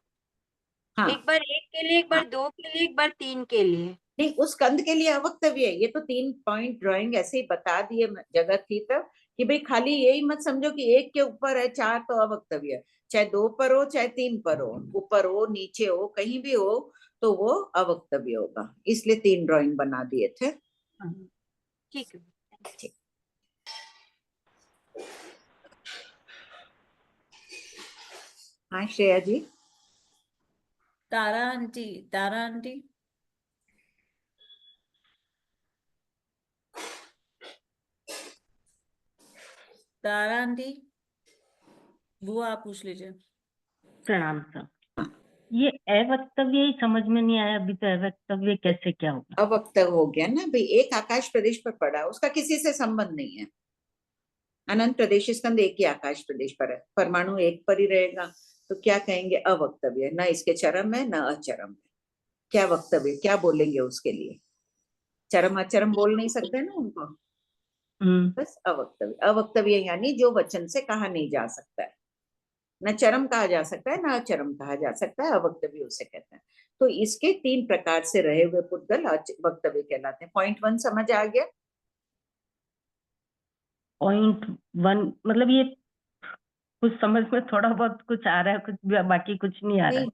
हाँ एक बार 1 के लिए, एक बार 2 के लिए, एक बार 3 के लिए। नहीं, उस कंद के लिए अवक्तव्य है। ये तो 3 पॉइंट ड्राइंग ऐसे ही बता दिए जगह थी तब, कि भाई खाली यही मत समझो कि 1 के ऊपर है 4 तो अवक्तव्य है। चाहे 2 पर हो, चाहे 3 पर हो, ऊपर हो, नीचे हो, कहीं भी हो, तो वो अवक्तव्य होगा। इसलिए 3 ड्राइंग बना दिए थे। ठीक है। हाँ श्रेया जी। तारा आंटी, तारा आंटी। तारा आंटी, वो आप पूछ लीजिए। प्रणाम सर। ये अवक्तव्य ही समझ में नहीं आया अभी, तो अवक्तव्य कैसे क्या होगा? अवक्तव्य हो गया ना भाई, एक आकाश प्रदेश पर पड़ा, उसका किसी से संबंध नहीं है। अनंत प्रदेश स्कंद एक ही आकाश प्रदेश पर है, परमाणु एक पर ही रहेगा, तो क्या कहेंगे? अवक्तव्य। न इसके चरम है, न अचरम है। क्या वक्तव्य, क्या बोलेंगे उसके लिए? चरम अचरम बोल नहीं सकते ना उनको, बस अवक्तव्य। अवक्तव्य यानी जो वचन से कहा नहीं जा सकता है, न चरम कहा जा सकता है, न अचरम कहा जा सकता है, अवक्तव्य उसे कहते हैं। तो इसके 3 प्रकार से रहे हुए पुद्गल वक्तव्य कहलाते हैं। पॉइंट 1 समझ आ गया? पॉइंट 1 मतलब ये कुछ समझ में थोड़ा बहुत कुछ आ रहा है, कुछ बाकी कुछ नहीं आ रहा है।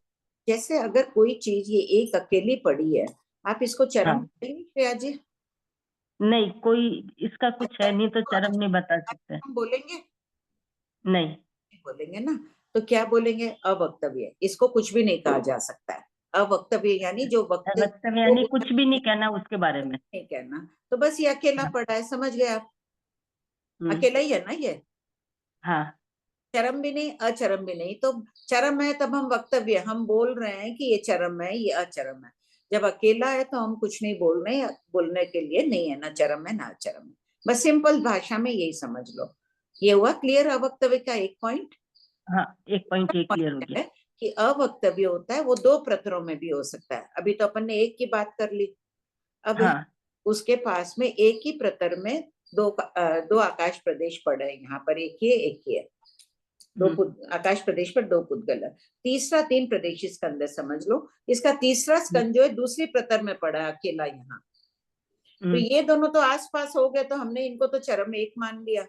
जैसे अगर कोई चीज ये एक अकेली पड़ी है, आप इसको चरम बोलेंगे श्रेया जी? नहीं, कोई इसका कुछ है नहीं तो चरम नहीं बता सकते। हम बोलेंगे नहीं बोलेंगे ना, तो क्या बोलेंगे? अवक्तव्य। इसको कुछ भी नहीं कहा जा सकता है। अवक्तव्य यानी जो अवक्तव्य यानी कुछ भी नहीं कहना उसके बारे में, नहीं कहना। तो बस ये अकेला पड़ा है, समझ गए आप? अकेला ही है ना ये। हाँ, चरम भी नहीं, अचरम भी नहीं। तो चरम है तब हम वक्तव्य, हम बोल रहे हैं कि ये चरम है, ये अचरम है। जब अकेला है तो हम कुछ नहीं बोल रहे, बोलने के लिए नहीं है, ना चरम है ना अचरम है। बस सिंपल भाषा में यही समझ लो। ये हुआ क्लियर अवक्तव्य का एक पॉइंट। हाँ, एक पॉइंट ये क्लियर हो गया कि अवक्तव्य होता है वो 2 प्रतरों में भी हो सकता है। अभी तो अपन ने एक की बात कर ली, अब उसके पास में एक ही प्रतर में दो आकाश प्रदेश पड़े हैं। यहाँ पर एक ही है, 2 आकाश प्रदेश पर 2 पुद्गल है। तीसरा 3 प्रदेशी स्कंद समझ लो। इसका तीसरा स्कंद जो है दूसरी प्रतर में पड़ा है अकेला यहाँ। तो ये दोनों तो आसपास हो गए, तो हमने इनको तो चरम एक मान लिया।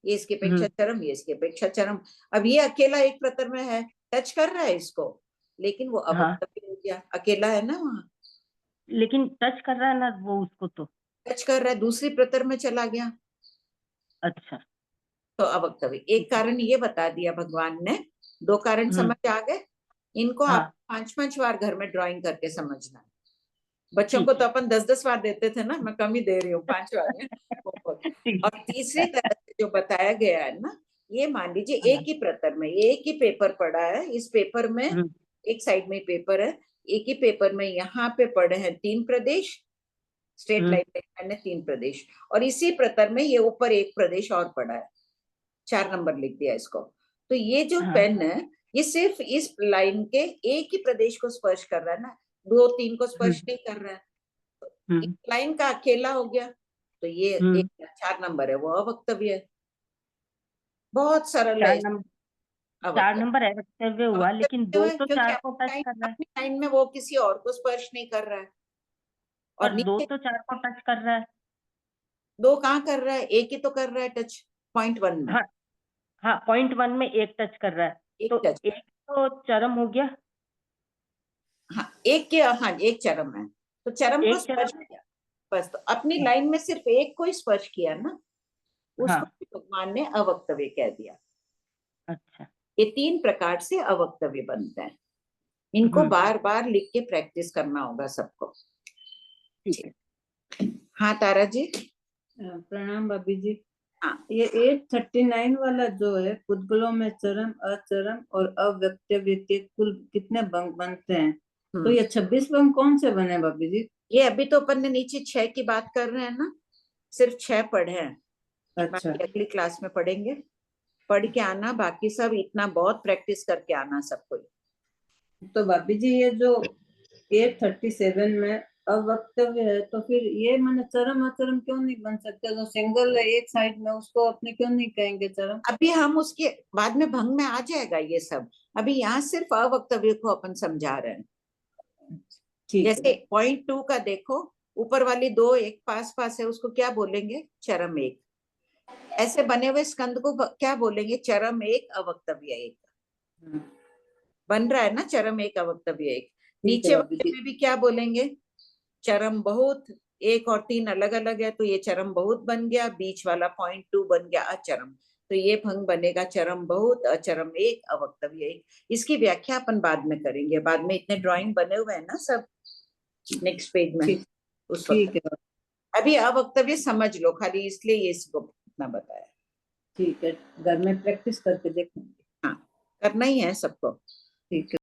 ये इसके अपेक्षा चरम, ये इसके अपेक्षा चरम। अब ये अकेला एक प्रतर में है, टच कर रहा है इसको, लेकिन वो अवक्तव्य हो गया, अकेला है ना वहां। लेकिन टच कर रहा है ना वो, उसको तो टच कर रहा है, दूसरी प्रतर में चला गया। अच्छा, तो अवक्तव्य। एक कारण ये बता दिया भगवान ने, 2 कारण समझ आ गए। इनको आप 5-5 बार घर में ड्राइंग करके समझना है। बच्चों को तो अपन 10-10 बार देते थे ना, मैं कम ही दे रही हूँ, 5 बार। और तीसरी तरह से जो बताया गया है ना, ये मान लीजिए एक ही प्रतर में, एक ही पेपर पड़ा है। इस पेपर में एक साइड में पेपर है, एक ही पेपर में यहाँ पे पड़े हैं 3 प्रदेश, स्ट्रेट लाइन पे मैंने 3 प्रदेश, और इसी प्रतर में ये ऊपर एक प्रदेश और पड़ा है, 4 नंबर लिख दिया इसको। तो ये जो पेन है, ये सिर्फ इस लाइन के एक ही प्रदेश को स्पर्श कर रहा है ना, 2-3 को स्पर्श नहीं कर रहा है। इस लाइन का अकेला हो गया, तो ये एक 4 नंबर है, वो अवक्तव्य है। बहुत सरल है। 4 नंबर अवक्तव्य हुआ, लेकिन 2 तो 4 को टच कर रहा है। अपनी लाइन में वो किसी और को स्पर्श नहीं कर रहा है। और 2 तो 4 को टच कर रहा है। 2 कहाँ कर रहा है? एक ही तो कर रहा है टच, पॉइंट 1 में। हाँ, पॉइंट 1 में एक टच कर रहा है, तो एक तो चरम हो गया। हाँ, एक चरम है, तो चरम को स्पर्श किया बस। तो अपनी लाइन में सिर्फ एक को स्पर्श किया ना, उसको भगवान ने अवक्तव्य कह दिया। अच्छा, ये 3 प्रकार से अवक्तव्य बनते हैं। इनको बार बार लिख के प्रैक्टिस करना होगा सबको। हाँ तारा जी। प्रणाम भाभी जी। हाँ ये 839 वाला जो है, पुद्गलों में चरम, अचरम और अव्यक्तव्य के कुल कितने भंग बनते हैं? तो ये 26 भंग कौन से बने भाभी जी? ये अभी तो अपन ने नीचे 6 की बात कर रहे हैं ना, सिर्फ 6 पढ़े हैं। अच्छा, बाकी अगली क्लास में पढ़ेंगे। पढ़ के आना, बाकी सब इतना बहुत प्रैक्टिस करके आना सबको। तो भाभी जी ये जो 837 में अवक्तव्य है, तो फिर ये मैंने चरम अचरम क्यों नहीं बन सकते? जो सिंगल है एक साइड में, उसको अपने क्यों नहीं कहेंगे चरम? अभी हम उसके बाद में भंग में आ जाएगा ये सब, अभी यहाँ सिर्फ अवक्तव्य को अपन समझा रहे हैं। जैसे पॉइंट 2 का देखो, ऊपर वाली 2 एक पास पास है, उसको क्या बोलेंगे? चरम एक। ऐसे बने हुए स्कंद को क्या बोलेंगे? चरम एक, अवक्तव्य एक। बन रहा है ना, चरम एक, अवक्तव्य एक। नीचे वाले में भी क्या बोलेंगे? चरम बहुत। 1 और 3 अलग अलग है, तो ये चरम बहुत बन गया। बीच वाला पॉइंट 2 बन गया अचरम। तो ये भंग बनेगा चरम बहुत, अचरम एक, अवक्तव्य एक। इसकी व्याख्या अपन बाद में करेंगे, बाद में इतने ड्राइंग बने हुए हैं ना सब नेक्स्ट पेज में, उस वक्त। अभी अवक्तव्य समझ लो खाली, इसलिए ये इसको इतना बताया। ठीक है, घर में प्रैक्टिस करके देखेंगे। हाँ, करना ही है सबको। ठीक है।